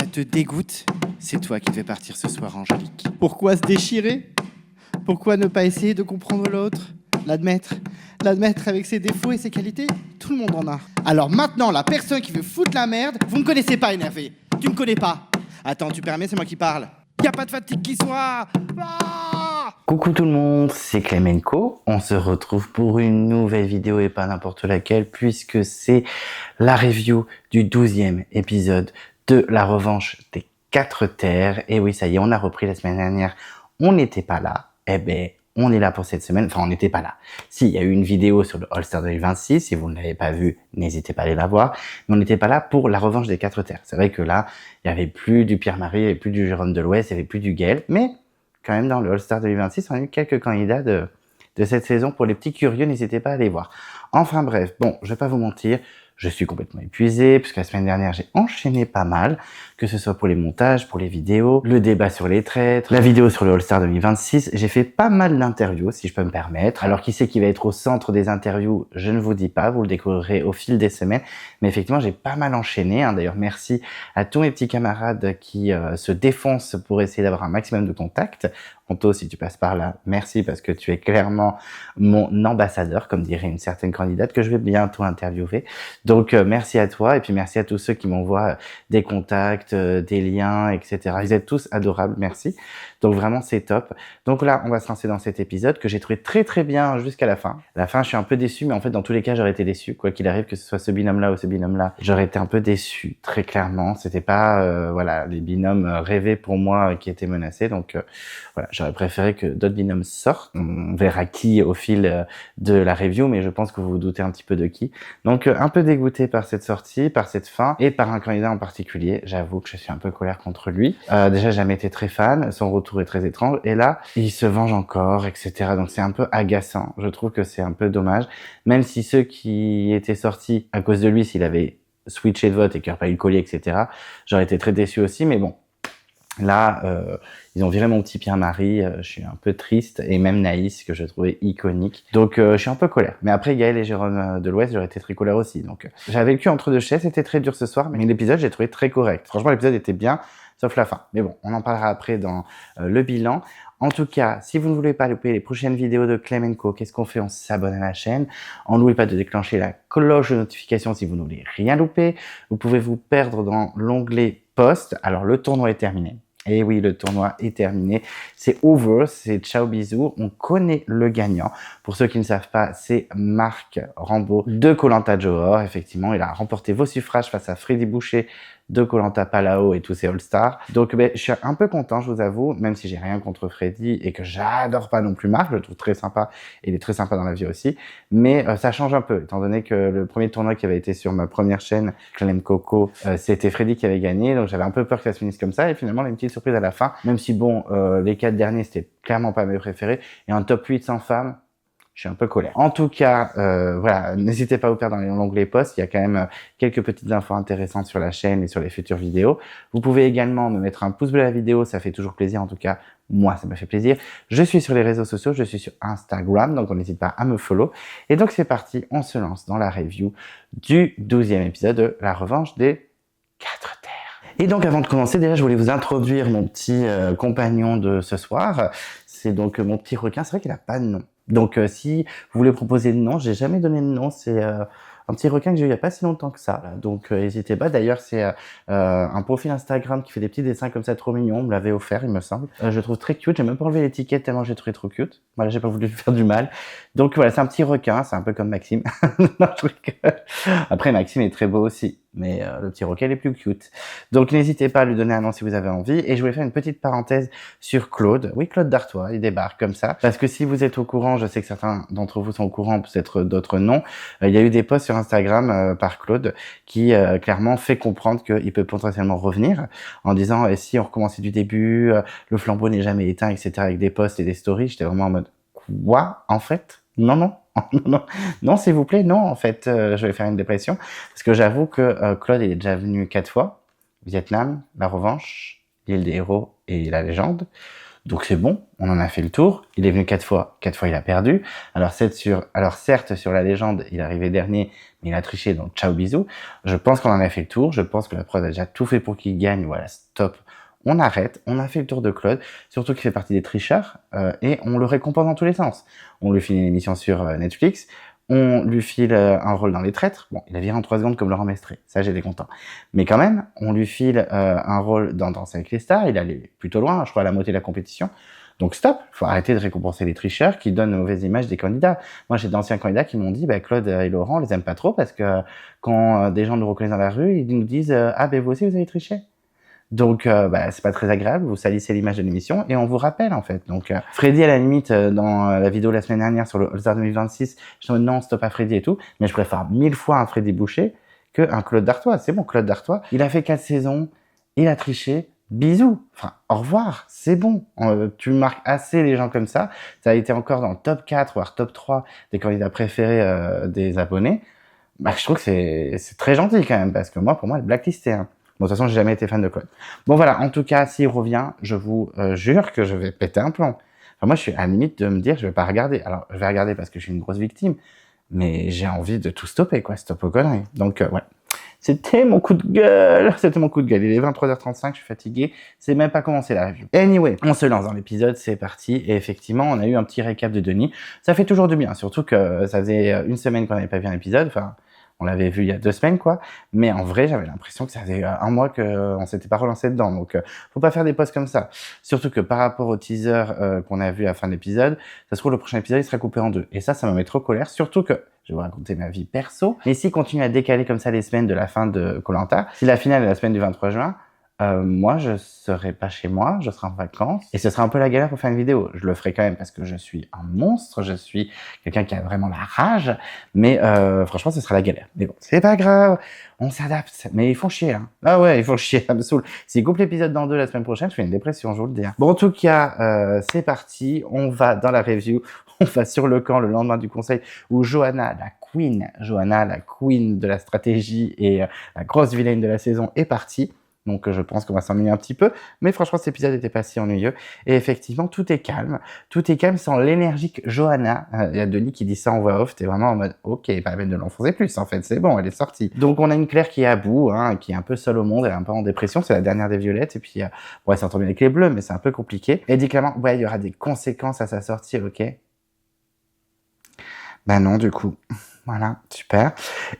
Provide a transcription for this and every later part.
te dégoûte, c'est toi qui devais partir ce soir, Angélique. Pourquoi se déchirer? Pourquoi ne pas essayer de comprendre l'autre? L'admettre avec ses défauts et ses qualités? Tout le monde en a. Alors maintenant, la personne qui veut foutre la merde, vous me connaissez pas, énervé. Tu me connais pas. Attends, tu permets, c'est moi qui parle. Y a pas de fatigue qui soit. Coucou tout le monde, c'est Clemenco. On se retrouve pour une nouvelle vidéo et pas n'importe laquelle puisque c'est la review du 12e épisode de La Revanche des 4 Terres. Et oui, ça y est, on a repris la semaine dernière. On n'était pas là. Eh ben, on est là pour cette semaine. Enfin, on n'était pas là. Si, il y a eu une vidéo sur le All-Star 2026. Si vous ne l'avez pas vue, n'hésitez pas à aller la voir. Mais on n'était pas là pour La Revanche des 4 Terres. C'est vrai que là, il n'y avait plus du Pierre-Marie, il n'y avait plus du Jérôme de l'Ouest, il n'y avait plus du Gaël. Mais quand même, dans le All-Star 2026, on a eu quelques candidats de cette saison. Pour les petits curieux, n'hésitez pas à aller voir. Enfin bref, bon, je vais pas vous mentir, je suis complètement épuisé, puisque la semaine dernière, j'ai enchaîné pas mal, que ce soit pour les montages, pour les vidéos, le débat sur les traîtres, la vidéo sur le All-Star 2026. J'ai fait pas mal d'interviews, si je peux me permettre. Alors, qui c'est qui va être au centre des interviews? Je ne vous dis pas, vous le découvrirez au fil des semaines. Mais effectivement, j'ai pas mal enchaîné. D'ailleurs, merci à tous mes petits camarades qui se défoncent pour essayer d'avoir un maximum de contacts. Anto, si tu passes par là, merci parce que tu es clairement mon ambassadeur, comme dirait une certaine candidate que je vais bientôt interviewer. Donc, merci à toi et puis merci à tous ceux qui m'envoient des contacts, des liens, etc. Vous êtes tous adorables, merci. Donc vraiment, c'est top. Donc là, on va se lancer dans cet épisode que j'ai trouvé très très bien jusqu'à la fin. À la fin, je suis un peu déçu, mais en fait, dans tous les cas, j'aurais été déçu. Quoi qu'il arrive, que ce soit ce binôme-là ou ce binôme-là, j'aurais été un peu déçu, très clairement. C'était pas, voilà, les binômes rêvés pour moi qui étaient menacés. Donc voilà, j'aurais préféré que d'autres binômes sortent. On verra qui au fil de la review, mais je pense que vous vous doutez un petit peu de qui. Donc un peu dégoûté par cette sortie, par cette fin et par un candidat en particulier. J'avoue que je suis un peu colère contre lui. Déjà, j'ai jamais été très fan. Son retour est très étrange. Et là, il se venge encore, etc. Donc c'est un peu agaçant. Je trouve que c'est un peu dommage. Même si ceux qui étaient sortis à cause de lui, s'il avait switché de vote et qu'il n'y aurait pas eu le collier, etc., j'aurais été très déçu aussi. Mais bon, là, ils ont viré mon petit Pierre-Marie, je suis un peu triste, et même Naïs, que je trouvais iconique. Donc, je suis un peu colère. Mais après, Gaël et Jérôme de l'Ouest, j'aurais été très colère aussi. Donc, j'avais le cul entre deux chaises, c'était très dur ce soir, mais l'épisode, j'ai trouvé très correct. Franchement, l'épisode était bien, sauf la fin. Mais bon, on en parlera après dans le bilan. En tout cas, si vous ne voulez pas louper les prochaines vidéos de Clemenco, qu'est-ce qu'on fait? On s'abonne à la chaîne. On n'oublie pas de déclencher la cloche de notification si vous ne voulez rien louper. Vous pouvez vous perdre dans l'onglet post. Alors, le tournoi est terminé. Et oui, le tournoi est terminé. C'est over, c'est ciao bisous. On connaît le gagnant. Pour ceux qui ne savent pas, c'est Marc Rambaud de Koh Lanta Johor. Effectivement, il a remporté vos suffrages face à Freddy Boucher de Koh Lanta Palau et tous ses All-Stars. Donc, je suis un peu content, je vous avoue, même si j'ai rien contre Freddy et que j'adore pas non plus Marc, je le trouve très sympa et il est très sympa dans la vie aussi. Mais ça change un peu, étant donné que le premier tournoi qui avait été sur ma première chaîne, Clem Coco, c'était Freddy qui avait gagné, donc j'avais un peu peur que ça se finisse comme ça. Et finalement, il y a une petite surprise à la fin, même si bon, les 4 derniers, c'était clairement pas mes préférés. Et un top 8 sans femme, je suis un peu colère. En tout cas, voilà, n'hésitez pas à vous perdre dans l'onglet post. Il y a quand même quelques petites infos intéressantes sur la chaîne et sur les futures vidéos. Vous pouvez également me mettre un pouce bleu à la vidéo, ça fait toujours plaisir. En tout cas, moi, ça me fait plaisir. Je suis sur les réseaux sociaux, je suis sur Instagram, donc on n'hésite pas à me follow. Et donc, c'est parti, on se lance dans la review du 12e épisode de La Revanche des 4 Terres. Et donc, avant de commencer, déjà, je voulais vous introduire mon petit compagnon de ce soir. C'est donc mon petit requin. C'est vrai qu'il n'a pas de nom. Donc, si vous voulez proposer de nom, j'ai jamais donné de nom. C'est un petit requin que j'ai eu il n'y a pas si longtemps que ça. Là. Donc, n'hésitez pas. D'ailleurs, c'est un profil Instagram qui fait des petits dessins comme ça trop mignons. On me l'avait offert, il me semble. Je le trouve très cute. J'ai même pas enlevé l'étiquette tellement j'ai trouvé trop cute. Voilà, j'ai pas voulu lui faire du mal. Donc, voilà, c'est un petit requin. C'est un peu comme Maxime. Non, je rigole. Après, Maxime est très beau aussi. Mais le petit requin est plus cute. Donc, n'hésitez pas à lui donner un nom si vous avez envie. Et je voulais faire une petite parenthèse sur Claude. Oui, Claude Dartois, il débarque comme ça. Parce que si vous êtes au courant, je sais que certains d'entre vous sont au courant, peut-être d'autres non. Il y a eu des posts sur Instagram par Claude qui clairement fait comprendre qu'il peut potentiellement revenir en disant si on recommençait du début, le flambeau n'est jamais éteint, etc. avec des posts et des stories. J'étais vraiment en mode quoi en fait? Non, non. Non, s'il vous plaît, non, en fait, je vais faire une dépression. Parce que j'avoue que Claude il est déjà venu 4 fois. Vietnam, La Revanche, l'île des héros et la légende. Donc c'est bon, on en a fait le tour. Il est venu 4 fois il a perdu. Alors certes, sur la légende, il est arrivé dernier, mais il a triché, donc ciao bisous. Je pense qu'on en a fait le tour. Je pense que la prod a déjà tout fait pour qu'il gagne. Voilà, stop. On arrête, on a fait le tour de Claude, surtout qu'il fait partie des tricheurs, et on le récompense dans tous les sens. On lui file une émission sur Netflix, on lui file un rôle dans Les Traîtres. Bon, il a viré en 3 secondes comme Laurent Mestré, ça j'étais content. Mais quand même, on lui file un rôle dans Danse avec les stars, il allait plutôt loin, je crois à la moitié de la compétition. Donc stop, faut arrêter de récompenser les tricheurs qui donnent une mauvaise image des candidats. Moi j'ai d'anciens candidats qui m'ont dit Claude et Laurent, on les aime pas trop parce que quand des gens nous reconnaissent dans la rue, ils nous disent ah ben vous aussi vous avez triché. Donc, c'est pas très agréable, vous salissez l'image de l'émission et on vous rappelle en fait. Donc, Freddy à la limite dans la vidéo la semaine dernière sur le All-Star 2026, je me dis non, stop à Freddy et tout, mais je préfère 1000 fois un Freddy Boucher qu'un Claude Dartois. C'est bon, Claude Dartois, il a fait 4 saisons, il a triché, bisous, enfin au revoir, c'est bon. Tu marques assez les gens comme ça. Ça a été encore dans le top 4 voire top 3 des candidats préférés des abonnés. Je trouve que c'est très gentil quand même parce que moi, pour moi, le blacklisté. Hein. Bon, de toute façon, j'ai jamais été fan de Claude. Bon, voilà. En tout cas, s'il revient, je vous jure que je vais péter un plomb. Enfin, moi, je suis à la limite de me dire, je vais pas regarder. Alors, je vais regarder parce que je suis une grosse victime, mais j'ai envie de tout stopper, quoi. Stop aux conneries. Donc, ouais. C'était mon coup de gueule. C'était mon coup de gueule. Il est 23h35, je suis fatigué. C'est même pas commencé la review. Anyway, on se lance dans l'épisode, c'est parti. Et effectivement, on a eu un petit récap de Denis. Ça fait toujours du bien, surtout que ça faisait une semaine qu'on n'avait pas vu un épisode. Enfin, on l'avait vu il y a 2 semaines, quoi. Mais en vrai, j'avais l'impression que ça faisait 1 mois qu'on s'était pas relancé dedans. Donc, faut pas faire des posts comme ça. Surtout que par rapport au teaser qu'on a vu à la fin de l'épisode, ça se trouve, le prochain épisode, il sera coupé en 2. Et ça me met trop colère. Surtout que, je vais vous raconter ma vie perso. Mais s'il continue à décaler comme ça les semaines de la fin de Koh-Lanta, si la finale est la semaine du 23 juin, moi, je serai pas chez moi, je serai en vacances, et ce sera un peu la galère pour faire une vidéo. Je le ferai quand même parce que je suis un monstre, je suis quelqu'un qui a vraiment la rage, mais franchement, ce sera la galère. Mais bon, c'est pas grave, on s'adapte. Mais ils font chier, hein. Ah ouais, ils font chier, ça me saoule. S'ils coupent l'épisode dans 2 la semaine prochaine, je fais une dépression, je vous le dis. Bon, en tout cas, c'est parti, on va dans la review, on va sur le camp le lendemain du conseil où Johanna, la queen de la stratégie et la grosse vilaine de la saison est partie. Donc je pense qu'on va s'ennuyer un petit peu, mais franchement cet épisode n'était pas si ennuyeux. Et effectivement tout est calme sans l'énergique Johanna. Il y a Denis qui dit ça en voix off, t'es vraiment en mode ok, pas la peine de l'enfoncer plus en fait, c'est bon, elle est sortie. Donc on a une Claire qui est à bout, hein, qui est un peu seule au monde, elle est un peu en dépression, c'est la dernière des violettes, et puis bon, elle s'entend bien avec les bleus, mais c'est un peu compliqué. Elle dit clairement, ouais, il y aura des conséquences à sa sortie, ok. Ben non, du coup. Voilà, super.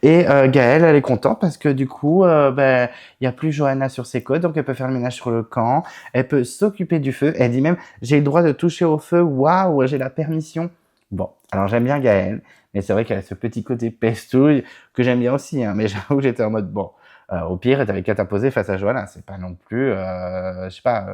Et Gaëlle, elle est contente parce que du coup, il y a plus Johanna sur ses côtes, donc elle peut faire le ménage sur le camp, elle peut s'occuper du feu. Elle dit même, j'ai le droit de toucher au feu, waouh, j'ai la permission. Bon, alors j'aime bien Gaëlle, mais c'est vrai qu'elle a ce petit côté pestouille que j'aime bien aussi, hein, mais j'avoue que j'étais en mode, bon, au pire, t'avais qu'à t'imposer face à Johanna, c'est pas non plus, je sais pas...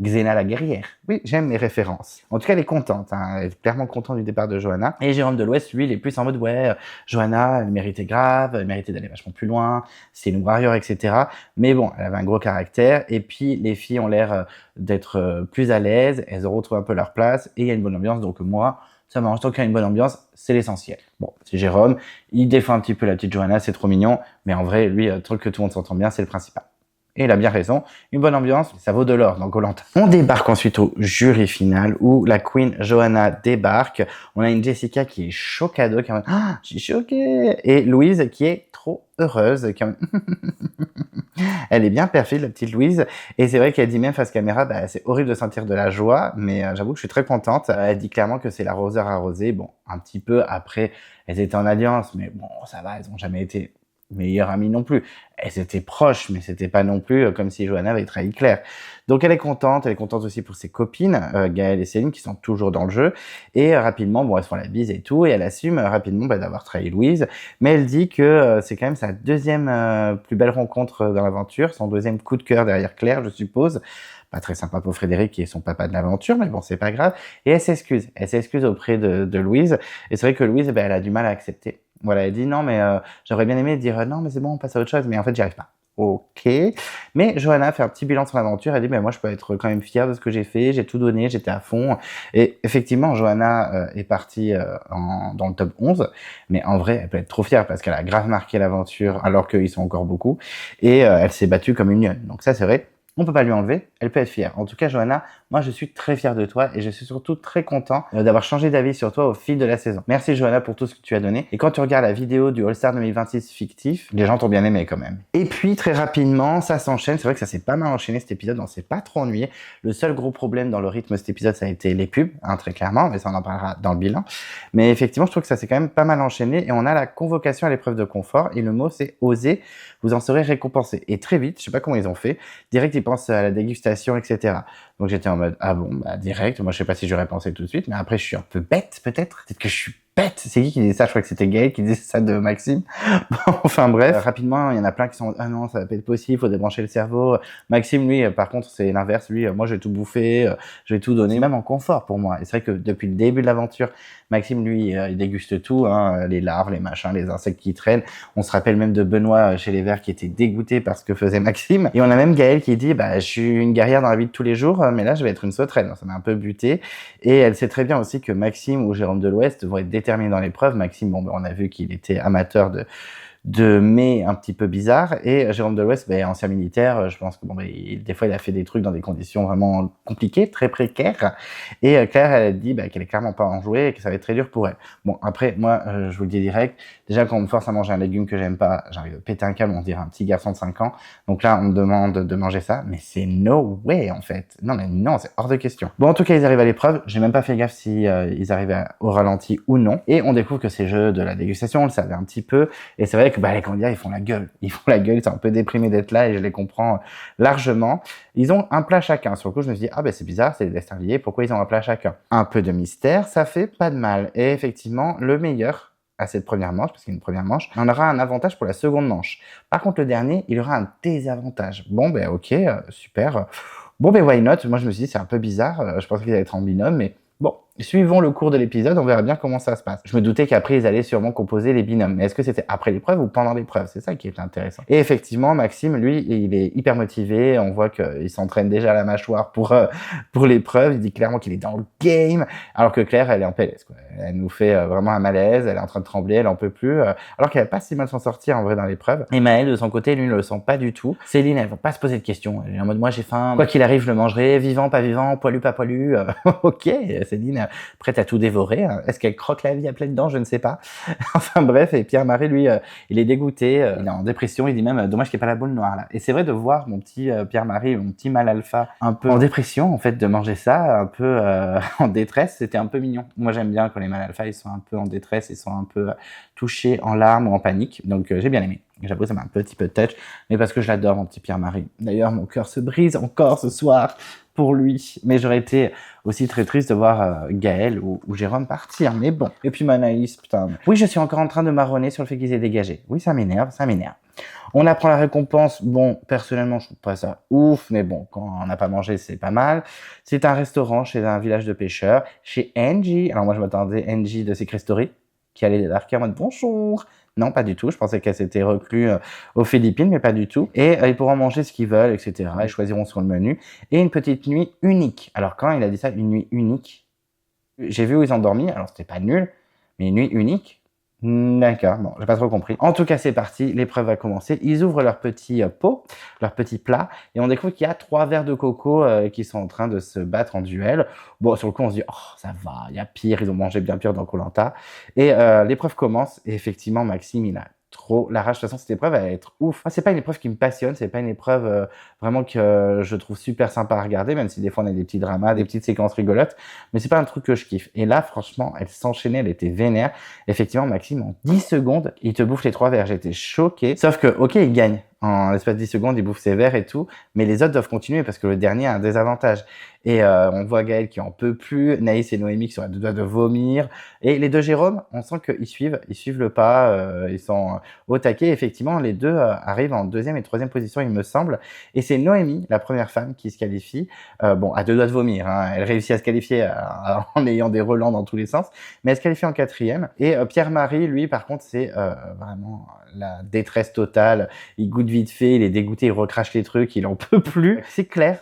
Xena la guerrière. Oui, j'aime mes références. En tout cas, elle est contente. Hein. Elle est clairement contente du départ de Johanna. Et Jérôme de l'Ouest, lui, il est plus en mode, ouais, Johanna, elle méritait grave, elle méritait d'aller vachement plus loin, c'est une warrior, etc. Mais bon, elle avait un gros caractère. Et puis, les filles ont l'air d'être plus à l'aise. Elles ont retrouvé un peu leur place. Et il y a une bonne ambiance. Donc moi, ça m'arrange. Tant qu'il y a une bonne ambiance, c'est l'essentiel. Bon, c'est Jérôme. Il défend un petit peu la petite Johanna, c'est trop mignon. Mais en vrai, lui, tant que tout le monde s'entend bien, c'est le principal. Et il a bien raison, une bonne ambiance, ça vaut de l'or dans Koh-Lanta. On débarque ensuite au jury final où la queen Johanna débarque. On a une Jessica qui est chocado, qui est en mode « Ah, je suis choquée !» Et Louise qui est trop heureuse, qui est en mode Elle est bien perfide, la petite Louise. Et c'est vrai qu'elle dit même face caméra, c'est horrible de sentir de la joie, mais j'avoue que je suis très contente. Elle dit clairement que c'est l'arroseur arrosé. Bon, un petit peu après, elles étaient en alliance, mais bon, ça va, elles n'ont jamais été meilleures amies non plus. Elles étaient proches, mais c'était pas non plus comme si Johanna avait trahi Claire. Donc elle est contente aussi pour ses copines, Gaëlle et Céline, qui sont toujours dans le jeu. Et rapidement, bon, elles se font la bise et tout, et elle assume rapidement d'avoir trahi Louise. Mais elle dit que c'est quand même sa deuxième plus belle rencontre dans l'aventure, son deuxième coup de cœur derrière Claire, je suppose. Pas très sympa pour Frédéric qui est son papa de l'aventure, mais bon, c'est pas grave. Et elle s'excuse auprès de Louise. Et c'est vrai que Louise, elle a du mal à accepter. Voilà, elle dit non, mais j'aurais bien aimé dire non, mais c'est bon, on passe à autre chose, mais en fait, j'y arrive pas. Ok. Mais Johanna fait un petit bilan de son aventure. Elle dit, mais moi, je peux être quand même fière de ce que j'ai fait. J'ai tout donné, j'étais à fond. Et effectivement, Johanna est partie dans le top 11. Mais en vrai, elle peut être trop fière parce qu'elle a grave marqué l'aventure alors qu'ils sont encore beaucoup. Et elle s'est battue comme une lionne. Donc ça, c'est vrai. On peut pas lui enlever, elle peut être fière. En tout cas, Johanna, moi je suis très fier de toi et je suis surtout très content d'avoir changé d'avis sur toi au fil de la saison. Merci Johanna pour tout ce que tu as donné. Et quand tu regardes la vidéo du All-Star 2026 fictif, les gens t'ont bien aimé quand même. Et puis très rapidement, ça s'enchaîne. C'est vrai que ça s'est pas mal enchaîné cet épisode, on s'est pas trop ennuyé. Le seul gros problème dans le rythme de cet épisode, ça a été les pubs, hein, très clairement, mais ça on en parlera dans le bilan. Mais effectivement, je trouve que ça s'est quand même pas mal enchaîné et on a la convocation à l'épreuve de confort et le mot c'est oser, vous en serez récompensé. Et très vite, je sais pas comment ils ont fait, direct ils pensent à la dégustation, etc. Donc j'étais en mode, ah bon, bah direct, moi je sais pas si j'aurais pensé tout de suite, mais après je suis un peu bête peut-être que je suis bête. C'est qui disait ça? Je crois que c'était Gaël qui disait ça de Maxime. Bon, enfin bref, rapidement, il y en a plein qui sont, ah non, ça va pas être possible, faut débrancher le cerveau. Maxime, lui, par contre, c'est l'inverse. Lui, moi, je vais tout bouffer, je vais tout donner, même en confort pour moi. Et c'est vrai que depuis le début de l'aventure, Maxime, lui, il déguste tout, hein, les larves, les machins, les insectes qui traînent. On se rappelle même de Benoît chez les Verts qui était dégoûté par ce que faisait Maxime. Et on a même Gaël qui dit, bah, je suis une guerrière dans la vie de tous les jours, mais là, je vais être une sauterelle. Ça m'a un peu buté. Et elle sait très bien aussi que Maxime ou Jérôme de l'Ouest vont être déterminés dans l'épreuve. Maxime, bon, ben, on a vu qu'il était amateur de mets un petit peu bizarres, et Jérôme de l'Ouest, ben, ancien militaire, je pense que bon, ben, des fois il a fait des trucs dans des conditions vraiment compliquées, très précaires, et Claire elle a dit ben, qu'elle est clairement pas enjouée et que ça va être très dur pour elle. Bon après moi je vous le dis direct, déjà quand on me force à manger un légume que j'aime pas, j'arrive à péter un câble, on dirait un petit garçon de 5 ans, donc là on me demande de manger ça, mais c'est no way en fait, non mais non, c'est hors de question. Bon en tout cas ils arrivent à l'épreuve, j'ai même pas fait gaffe si ils arrivaient au ralenti ou non, et on découvre que ces jeux de la dégustation, on le savait un petit peu, et c'est vrai que bah, les candidats ils font la gueule, ils sont un peu déprimés d'être là et je les comprends largement. Ils ont un plat chacun. Sur le coup je me suis dit ah ben c'est bizarre, c'est des destinaliers, pourquoi ils ont un plat chacun? Un peu de mystère, ça fait pas de mal. Et effectivement le meilleur à cette première manche, parce qu'il y a une première manche, on aura un avantage pour la seconde manche. Par contre le dernier il aura un désavantage. Bon ben ok, super. Bon ben why not? Moi je me suis dit c'est un peu bizarre, je pensais qu'ils allaient être en binôme, mais bon, suivons le cours de l'épisode, on verra bien comment ça se passe. Je me doutais qu'après, ils allaient sûrement composer les binômes. Mais est-ce que c'était après l'épreuve ou pendant l'épreuve? C'est ça qui est intéressant. Et effectivement, Maxime, lui, il est hyper motivé. On voit qu'il s'entraîne déjà à la mâchoire pour l'épreuve. Il dit clairement qu'il est dans le game. Alors que Claire, elle est en PLS, quoi. Elle nous fait vraiment un malaise. Elle est en train de trembler. Elle en peut plus. Alors qu'elle va pas si mal s'en sortir, en vrai, dans l'épreuve. Et Maël, de son côté, lui, ne le sent pas du tout. Céline, elle va pas se poser de questions. Elle est en mode, moi, j'ai faim. Quoi qu'il arrive, je le mangerai. Vivant, pas vivant. Poilu, pas poilu. Ok. Céline, prête à tout dévorer. Est-ce qu'elle croque la vie à pleines dents? Je ne sais pas. Enfin bref, et Pierre-Marie, lui, il est dégoûté, il est en dépression, il dit même dommage qu'il n'y ait pas la boule noire là. Et c'est vrai de voir mon petit Pierre-Marie, mon petit mâle alpha, un peu en dépression en fait, de manger ça, un peu en détresse, c'était un peu mignon. Moi j'aime bien quand les mâles alpha ils sont un peu en détresse, ils sont un peu touchés en larmes ou en panique, donc j'ai bien aimé. J'avoue, ça m'a un petit peu touch, mais parce que je l'adore, mon petit Pierre-Marie. D'ailleurs, mon cœur se brise encore ce soir pour lui. Mais j'aurais été aussi très triste de voir Gaël ou Jérôme partir. Mais bon. Et puis Manaïs, putain. Oui, je suis encore en train de marronner sur le fait qu'ils aient dégagé. Oui, ça m'énerve, ça m'énerve. On apprend la récompense. Bon, personnellement, je trouve pas ça ouf, mais bon, quand on n'a pas mangé, c'est pas mal. C'est un restaurant chez un village de pêcheurs, chez Angie. Alors moi, je m'attendais Angie de Secret Story, qui allait débarquer en mode bonjour. Non, pas du tout. Je pensais qu'elle s'était reclue aux Philippines, mais pas du tout. Et ils pourront manger ce qu'ils veulent, etc. Ils choisiront sur le menu. Et une petite nuit unique. Alors, quand il a dit ça, une nuit unique, j'ai vu où ils ont dormi. Alors, c'était pas nul, mais une nuit unique. D'accord, bon, j'ai pas trop compris. En tout cas, c'est parti, l'épreuve va commencer. Ils ouvrent leur petit pot, leur petit plat, et on découvre qu'il y a 3 verres de coco qui sont en train de se battre en duel. Bon, sur le coup, on se dit, oh, ça va, il y a pire, ils ont mangé bien pire dans Koh-Lanta. Et l'épreuve commence, et effectivement, Maxime, il a trop la rage. De toute façon, cette épreuve, elle va être ouf. Moi, c'est pas une épreuve qui me passionne, c'est pas une épreuve vraiment que je trouve super sympa à regarder, même si des fois on a des petits dramas, des petites séquences rigolotes, mais c'est pas un truc que je kiffe. Et là, franchement, elle s'enchaînait, elle était vénère. Effectivement, Maxime, en 10 secondes, il te bouffe les 3 verres. J'étais choqué. Sauf que, ok, il gagne. En l'espace de 10 secondes, il bouffe ses verres et tout, mais les autres doivent continuer parce que le dernier a un désavantage. Et on voit Gaël qui en peut plus, Naïs et Noémie qui sont à 2 doigts de vomir, et les 2 Jérôme, on sent qu'ils suivent le pas, ils sont au taquet. Effectivement, les 2 arrivent en 2e et 3e position, il me semble, et c'est Noémie, la première femme, qui se qualifie, bon, à 2 doigts de vomir, hein. Elle réussit à se qualifier en ayant des relents dans tous les sens, mais elle se qualifie en 4e, et Pierre-Marie, lui, par contre, c'est vraiment la détresse totale, il goûte vite fait, il est dégoûté, il recrache les trucs, il en peut plus. C'est Claire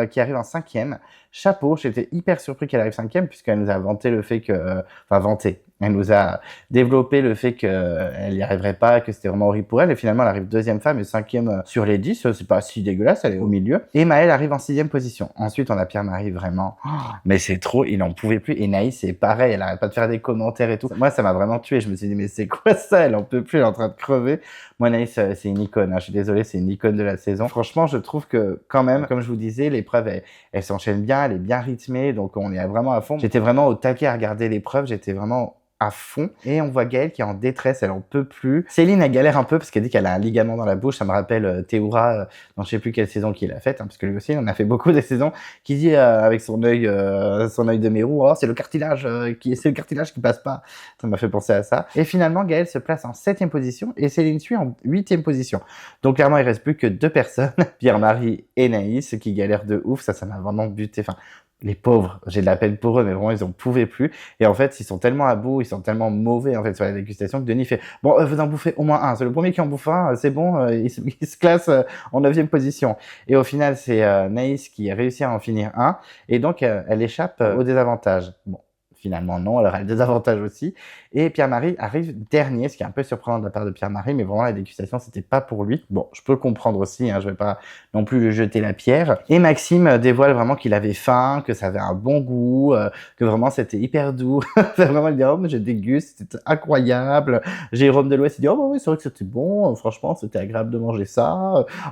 qui arrive en 5e. chapeau, j'étais hyper surpris qu'elle arrive 5e puisqu'elle nous a vanté le fait que... Enfin, vanté. Elle nous a développé le fait qu'elle n'y arriverait pas, que c'était vraiment horrible pour elle. Et finalement, elle arrive 2e femme et 5e sur les 10. C'est pas si dégueulasse, elle est au milieu. Et Maëlle arrive en 6e position. Ensuite, on a Pierre-Marie, vraiment. Oh, mais c'est trop, il en pouvait plus. Et Naïs, c'est pareil, elle arrête pas de faire des commentaires et tout. Moi, ça m'a vraiment tué. Je me suis dit, mais c'est quoi ça? Elle en peut plus, elle est en train de crever. Moi, Naïs, c'est une icône. Hein. Je suis désolé, c'est une icône de la saison. Franchement, je trouve que quand même, comme je vous disais, l'épreuve, elle s'enchaîne bien, elle est bien rythmée. Donc, on est vraiment à fond. J'étais vraiment au taquet à regarder l'épreuve. J'étais vraiment à fond. Et on voit Gaëlle qui est en détresse, elle en peut plus. Céline, elle galère un peu parce qu'elle dit qu'elle a un ligament dans la bouche. Ça me rappelle Théoura, dans je sais plus quelle saison qu'il a faite, hein, parce que lui aussi, il en a fait beaucoup des saisons, qui dit avec son œil de mérou, oh, c'est le cartilage qui passe pas. Ça m'a fait penser à ça. Et finalement, Gaëlle se place en 7e position et Céline suit en 8e position. Donc clairement, il reste plus que 2 personnes, Pierre-Marie et Naïs, qui galèrent de ouf. Ça m'a vraiment buté. Enfin, les pauvres, j'ai de la peine pour eux, mais vraiment, ils en pouvaient plus. Et en fait, ils sont tellement à bout, ils sont tellement mauvais, en fait, sur la dégustation, que Denis fait, bon, vous en bouffez au moins un. C'est le premier qui en bouffe un, c'est bon, il se classe en 9e position. Et au final, c'est Naïs qui réussit à en finir un. Et donc, elle échappe au désavantage. Bon. Finalement, non, elle aura le désavantage aussi. Et Pierre-Marie arrive dernier, ce qui est un peu surprenant de la part de Pierre-Marie, mais vraiment, la dégustation, c'était pas pour lui. Bon, je peux le comprendre aussi, hein, je vais pas non plus lui jeter la pierre. Et Maxime dévoile vraiment qu'il avait faim, que ça avait un bon goût, que vraiment, c'était hyper doux. Vraiment, il dit, oh, mais je déguste, c'était incroyable. Jérôme Delouest, il dit, oh, bah oui, c'est vrai que c'était bon, franchement, c'était agréable de manger ça.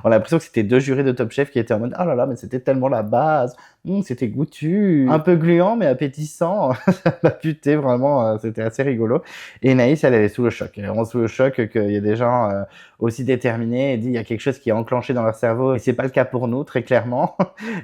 On a l'impression que c'était 2 jurés de Top Chef qui étaient en mode, oh là là, mais c'était tellement la base. C'était goûtu, un peu gluant, mais appétissant. Ça m'a buté, vraiment, c'était assez rigolo. Et Naïs, elle est sous le choc. Elle est vraiment sous le choc qu'il y a des gens aussi déterminés. Elle dit, il y a quelque chose qui est enclenché dans leur cerveau. Et c'est pas le cas pour nous, très clairement.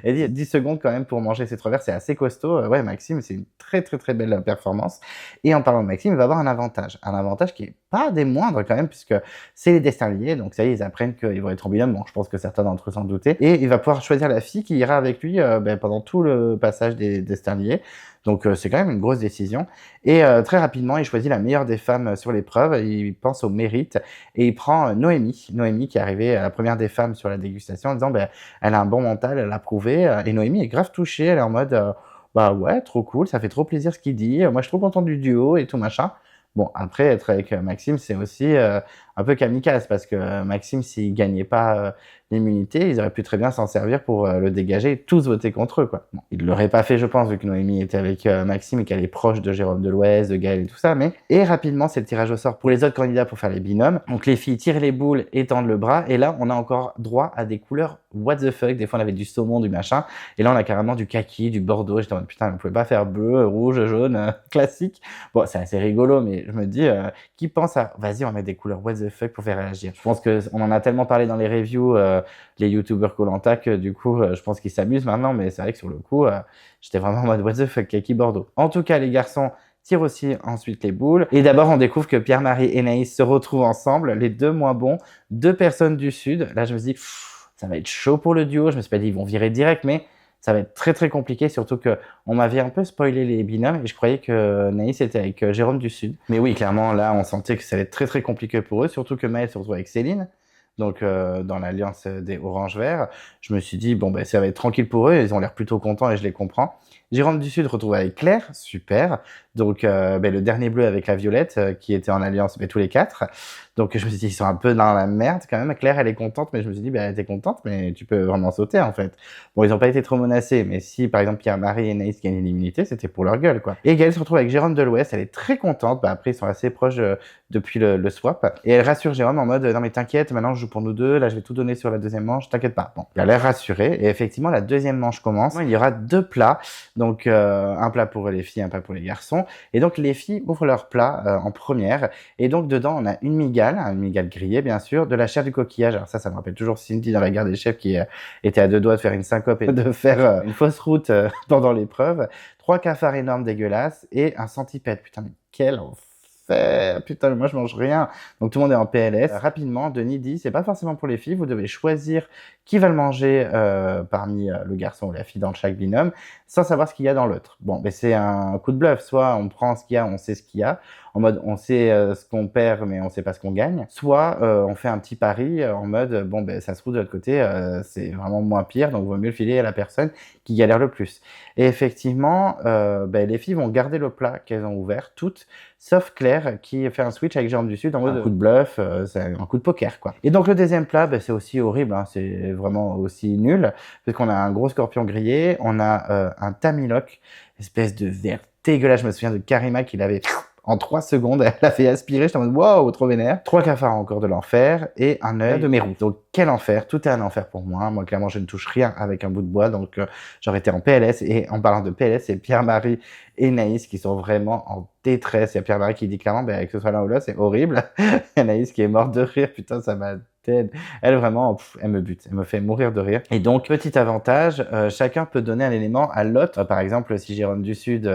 Elle dit, 10 secondes quand même pour manger ces 3 verres, c'est assez costaud. Ouais, Maxime, c'est une très, très, très belle performance. Et en parlant de Maxime, il va avoir un avantage. Un avantage qui est pas des moindres quand même, puisque c'est les destins liés. Donc ça y est, ils apprennent qu'ils vont être en binôme. Bon, je pense que certains d'entre eux s'en doutaient. Et il va pouvoir choisir la fille qui ira avec lui pendant tout le passage des destins liés. Donc c'est quand même une grosse décision. Et très rapidement, il choisit la meilleure des femmes sur l'épreuve. Il pense au mérite et il prend Noémie. Noémie qui est arrivée la première des femmes sur la dégustation en disant elle a un bon mental, elle l'a prouvé. Et Noémie est grave touchée. Elle est en mode bah ouais, trop cool, ça fait trop plaisir ce qu'il dit. Moi, je suis trop content du duo et tout machin. Bon, après, être avec Maxime, c'est aussi un peu kamikaze parce que Maxime, s'il gagnait pas l'immunité, ils auraient pu très bien s'en servir pour le dégager et tous voter contre eux, quoi. Bon, ils ne l'auraient pas fait, je pense, vu que Noémie était avec Maxime et qu'elle est proche de Jérôme Delouest, de Gaëlle et tout ça, mais... Et rapidement, c'est le tirage au sort pour les autres candidats pour faire les binômes. Donc les filles tirent les boules et tendent le bras, et là, on a encore droit à des couleurs what the fuck. Des fois, on avait du saumon, du machin, et là, on a carrément du kaki, du bordeaux. J'étais en mode, putain, on pouvait pas faire bleu, rouge, jaune, classique. Bon, c'est assez rigolo, mais je me dis, qui pense à, vas-y, on va mettre des couleurs what the fuck pour faire réagir. Je pense que on en a tellement parlé dans les reviews, les youtubeurs Koh-Lanta, que du coup, je pense qu'ils s'amusent maintenant, mais c'est vrai que sur le coup, j'étais vraiment en mode what the fuck, kaki bordeaux. En tout cas, les garçons tirent aussi ensuite les boules. Et d'abord, on découvre que Pierre-Marie et Naïs se retrouvent ensemble, les deux moins bons, 2 personnes du Sud. Là, je me suis dit, ça va être chaud pour le duo. Je me suis pas dit, ils vont virer direct, mais ça va être très très compliqué, surtout que on m'avait un peu spoilé les binômes et je croyais que Naïs était avec Jérôme du Sud. Mais oui, clairement, là, on sentait que ça allait être très très compliqué pour eux, surtout que Maëlle se retrouve avec Céline, donc dans l'alliance des Orange-Vert. Je me suis dit, bon, ben, ça va être tranquille pour eux, ils ont l'air plutôt contents et je les comprends. Jérôme du Sud retrouve avec Claire, super. Donc le dernier bleu avec la Violette qui était en alliance tous les 4. Donc je me suis dit, ils sont un peu dans la merde quand même. Claire, elle est contente, mais je me suis dit, elle était contente, mais tu peux vraiment sauter en fait. Bon, ils n'ont pas été trop menacés, mais si par exemple Pierre-Marie et Naïs gagnaient l'immunité, c'était pour leur gueule, quoi. Et Gaëlle se retrouve avec Jérôme Delouest, elle est très contente. Après, ils sont assez proches depuis le swap. Et elle rassure Jérôme en mode, non mais t'inquiète, maintenant je joue pour nous deux, là je vais tout donner sur la deuxième manche, t'inquiète pas. Bon, il a l'air rassuré. Et effectivement, la deuxième manche commence. Il y aura 2 plats. Donc un plat pour les filles, un plat pour les garçons. Et donc les filles ouvrent leur plat en première. Et donc dedans, on a une migale grillée bien sûr, de la chair du coquillage. Alors ça me rappelle toujours Cindy dans la Guerre des Chefs qui était à 2 doigts de faire une syncope et de faire une fausse route pendant l'épreuve. 3 cafards énormes dégueulasses et un centipède. Putain, mais quel enfer! Putain, mais moi je mange rien. Donc tout le monde est en PLS. Rapidement, Denis dit, c'est pas forcément pour les filles, vous devez choisir qui va le manger parmi le garçon ou la fille dans chaque binôme, sans savoir ce qu'il y a dans l'autre. Bon, mais c'est un coup de bluff. Soit on prend ce qu'il y a, on sait ce qu'il y a. en mode on sait ce qu'on perd mais on sait pas ce qu'on gagne, soit on fait un petit pari en mode bon ben ça se trouve de l'autre côté c'est vraiment moins pire, donc vaut mieux le filer à la personne qui galère le plus. Et effectivement, les filles vont garder le plat qu'elles ont ouvert toutes, sauf Claire qui fait un switch avec Jérôme du Sud en mode un coup de bluff, c'est un coup de poker quoi. Et donc le deuxième plat, c'est aussi horrible, hein, c'est vraiment aussi nul, parce qu'on a un gros scorpion grillé, on a un tamiloc, espèce de verre dégueulasse. Je me souviens de Karima qui l'avait en 3 secondes, elle l'a fait aspirer, j'étais en mode wow, trop vénère. 3 cafards encore de l'enfer et un œil de mérou. Donc quel enfer, tout est un enfer pour moi. Moi clairement je ne touche rien avec un bout de bois, donc j'aurais été en PLS. Et en parlant de PLS, c'est Pierre-Marie et Naïs qui sont vraiment en détresse. Il y a Pierre-Marie qui dit clairement que ce soit l'un ou l'autre, c'est horrible. Et Naïs qui est morte de rire, putain ça m'a... Elle vraiment, elle me bute, elle me fait mourir de rire. Et donc petit avantage, chacun peut donner un élément à l'autre. Par exemple, si Jérôme du Sud,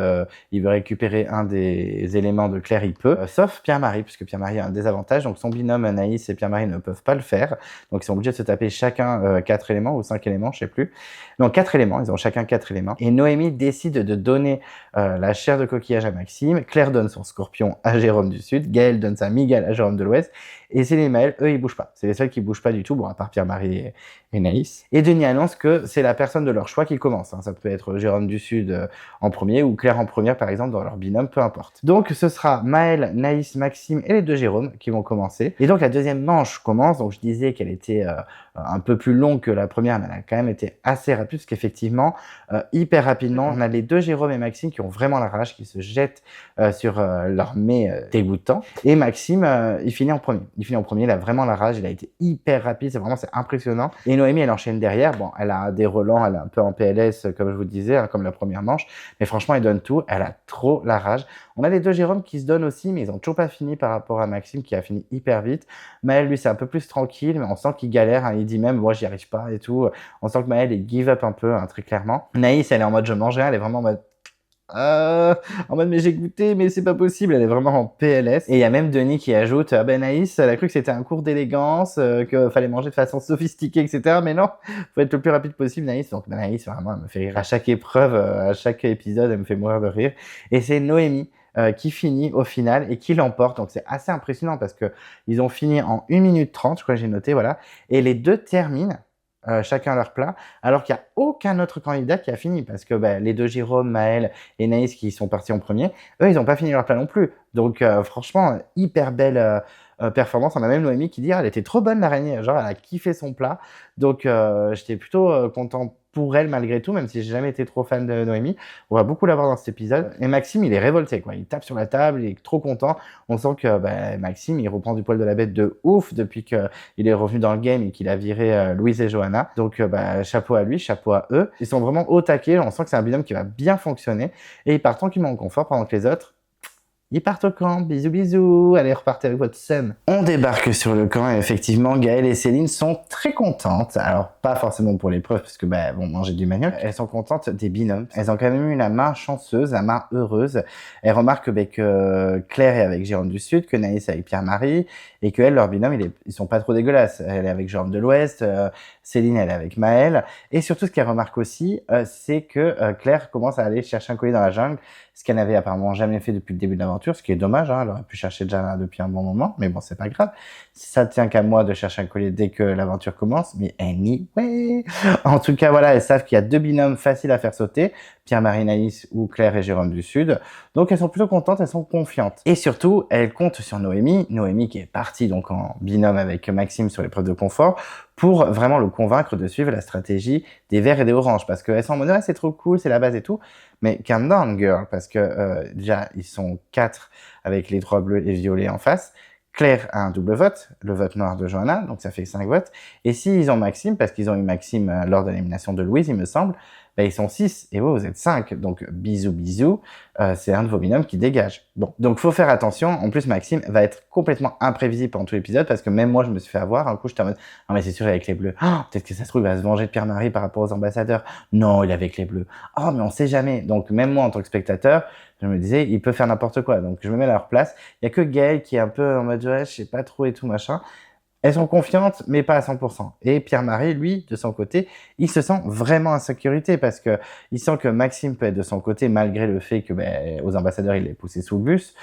il veut récupérer un des éléments de Claire, il peut. Sauf Pierre-Marie, puisque Pierre-Marie a un désavantage. Donc son binôme Naïs et Pierre-Marie ne peuvent pas le faire. Donc ils sont obligés de se taper chacun 4 éléments ou 5 éléments, je sais plus. Donc 4 éléments, ils ont chacun 4 éléments. Et Noémie décide de donner la chair de coquillage à Maxime. Claire donne son scorpion à Jérôme du Sud. Gaël donne sa migale à Jérôme de l'Ouest. Et Céline et Maël, eux, ils bougent pas. C'est les seuls qui bougent pas du tout, bon, à part Pierre-Marie et Naïs. Et Denis annonce que c'est la personne de leur choix qui commence. Hein. Ça peut être Jérôme du Sud en premier ou Claire en première, par exemple, dans leur binôme, peu importe. Donc, ce sera Maël, Naïs, Maxime et les 2 Jérôme qui vont commencer. Et donc, la deuxième manche commence. Donc, je disais qu'elle était un peu plus longue que la première, mais elle a quand même été assez rapide, parce qu'effectivement, hyper rapidement, on a les 2 Jérôme et Maxime qui ont vraiment la rage, qui se jettent sur leur mets dégoûtant. Et Maxime, il finit en premier. Il finit en premier, il a vraiment la rage, il a été hyper rapide, c'est impressionnant. Et Noémie, elle enchaîne derrière. Bon, elle a des relents, elle est un peu en PLS, comme je vous disais, hein, comme la première manche. Mais franchement, elle donne tout, elle a trop la rage. On a les 2 Jérôme qui se donnent aussi, mais ils ont toujours pas fini par rapport à Maxime qui a fini hyper vite. Maël, lui, c'est un peu plus tranquille, mais on sent qu'il galère. Hein, il dit même, moi, j'y arrive pas et tout. On sent que Maël, il give up un peu, hein, très clairement. Naïs, elle est en mode je mange rien, elle est vraiment en mode mais j'ai goûté mais c'est pas possible, elle est vraiment en PLS. Et il y a même Denis qui ajoute Naïs, elle a cru que c'était un cours d'élégance, qu'il fallait manger de façon sophistiquée, etc. Mais non, faut être le plus rapide possible, Naïs. Donc Naïs, vraiment, elle me fait rire à chaque épreuve, à chaque épisode, elle me fait mourir de rire. Et c'est Noémie qui finit au final et qui l'emporte. Donc c'est assez impressionnant parce que ils ont fini en 1 minute 30, je crois que j'ai noté, voilà. Et les 2 terminent chacun leur plat, alors qu'il n'y a aucun autre candidat qui a fini, parce que les 2 Jérôme, Maël et Naïs qui sont partis en premier, eux, ils n'ont pas fini leur plat non plus. Donc franchement, hyper belle performance. On a même Noémie qui dit elle était trop bonne l'araignée, genre elle a kiffé son plat. Donc j'étais plutôt content pour elle malgré tout, même si j'ai jamais été trop fan de Noémie. On va beaucoup la voir dans cet épisode. Et Maxime, il est révolté, quoi. Il tape sur la table, il est trop content. On sent que Maxime, il reprend du poil de la bête de ouf depuis qu'il est revenu dans le game et qu'il a viré Louise et Johanna. Donc chapeau à lui, chapeau à eux. Ils sont vraiment au taquet. On sent que c'est un binôme qui va bien fonctionner. Et ils partent tranquillement en confort pendant que les autres, ils partent au camp, bisous bisous, allez repartez avec votre seum. On débarque sur le camp et effectivement Gaël et Céline sont très contentes. Alors pas forcément pour l'épreuve parce que vont manger du manioc. Elles sont contentes des binômes. Elles ont quand même eu la main chanceuse, la main heureuse. Elles remarquent que Claire est avec Jérôme du Sud, que Naïs est avec Pierre-Marie et que leur binôme ils sont pas trop dégueulasses. Elle est avec Jérôme de l'Ouest, Céline elle est avec Maël. Et surtout ce qu'elle remarque aussi, c'est que Claire commence à aller chercher un collier dans la jungle, ce qu'elle n'avait apparemment jamais fait depuis le début de l'aventure, ce qui est dommage, hein, elle aurait pu chercher déjà depuis un bon moment, mais bon, c'est pas grave. Ça tient qu'à moi de chercher un collier dès que l'aventure commence, mais anyway. En tout cas, voilà, elles savent qu'il y a 2 binômes faciles à faire sauter, Pierre-Marie Naïs ou Claire et Jérôme du Sud. Donc elles sont plutôt contentes, elles sont confiantes. Et surtout, elles comptent sur Noémie qui est partie donc en binôme avec Maxime sur l'épreuve de confort, pour vraiment le convaincre de suivre la stratégie des verts et des oranges, parce qu'elles sont en mode c'est trop cool, c'est la base et tout, mais calm down girl, parce que déjà ils sont 4 avec les 3 bleus et violets en face. Claire a un double vote, le vote noir de Johanna, donc ça fait 5 votes. Et s'ils ont Maxime, parce qu'ils ont eu Maxime lors de l'élimination de Louise, il me semble, ils sont 6 et vous êtes 5. Donc bisous bisous, c'est un de vos binômes qui dégage. Bon, donc faut faire attention. En plus, Maxime va être complètement imprévisible pendant tout l'épisode parce que même moi, je me suis fait avoir. Un coup, j'étais en mode ah mais c'est sûr, il est avec les bleus. Oh, peut-être que ça se trouve, il va se venger de Pierre-Marie par rapport aux ambassadeurs. Non, il est avec les bleus. Oh, mais on sait jamais. Donc même moi, en tant que spectateur, je me disais, il peut faire n'importe quoi. Donc je me mets à leur place. Il y a que Gaël qui est un peu en mode ouais, je sais pas trop et tout machin. Elles sont confiantes, mais pas à 100%. Et Pierre-Marie, lui, de son côté, il se sent vraiment en sécurité parce que il sent que Maxime peut être de son côté malgré le fait que aux ambassadeurs, il l'ait poussé sous le bus,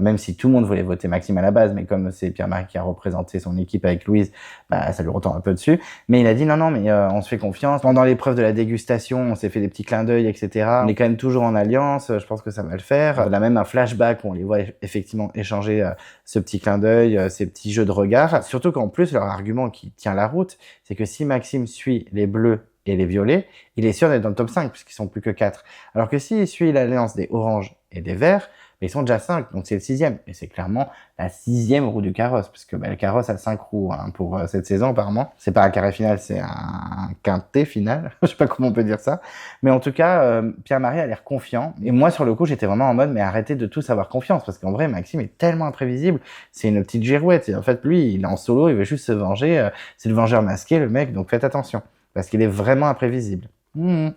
même si tout le monde voulait voter Maxime à la base, mais comme c'est Pierre-Marie qui a représenté son équipe avec Louise, ça lui retombe un peu dessus. Mais il a dit non, mais on se fait confiance. Pendant l'épreuve de la dégustation, on s'est fait des petits clins d'œil, etc. On est quand même toujours en alliance, je pense que ça va le faire. On a même un flashback où on les voit effectivement échanger ce petit clin d'œil, ces petits jeux de regard. Surtout qu'en plus, leur argument qui tient la route, c'est que si Maxime suit les bleus et les violets, il est sûr d'être dans le top 5 puisqu'ils sont plus que 4. Alors que s'il suit l'alliance des oranges et des verts, ils sont déjà 5, donc c'est le 6e. Et c'est clairement la 6e roue du carrosse, puisque le carrosse a 5 roues pour cette saison apparemment. C'est pas un carré final, c'est un quintet final. Je sais pas comment on peut dire ça. Mais en tout cas, Pierre-Marie a l'air confiant. Et moi, sur le coup, j'étais vraiment en mode, mais arrêtez de tous avoir confiance, parce qu'en vrai, Maxime est tellement imprévisible. C'est une petite girouette. Et en fait, lui, il est en solo, il veut juste se venger. C'est le vengeur masqué, le mec, donc faites attention. Parce qu'il est vraiment imprévisible.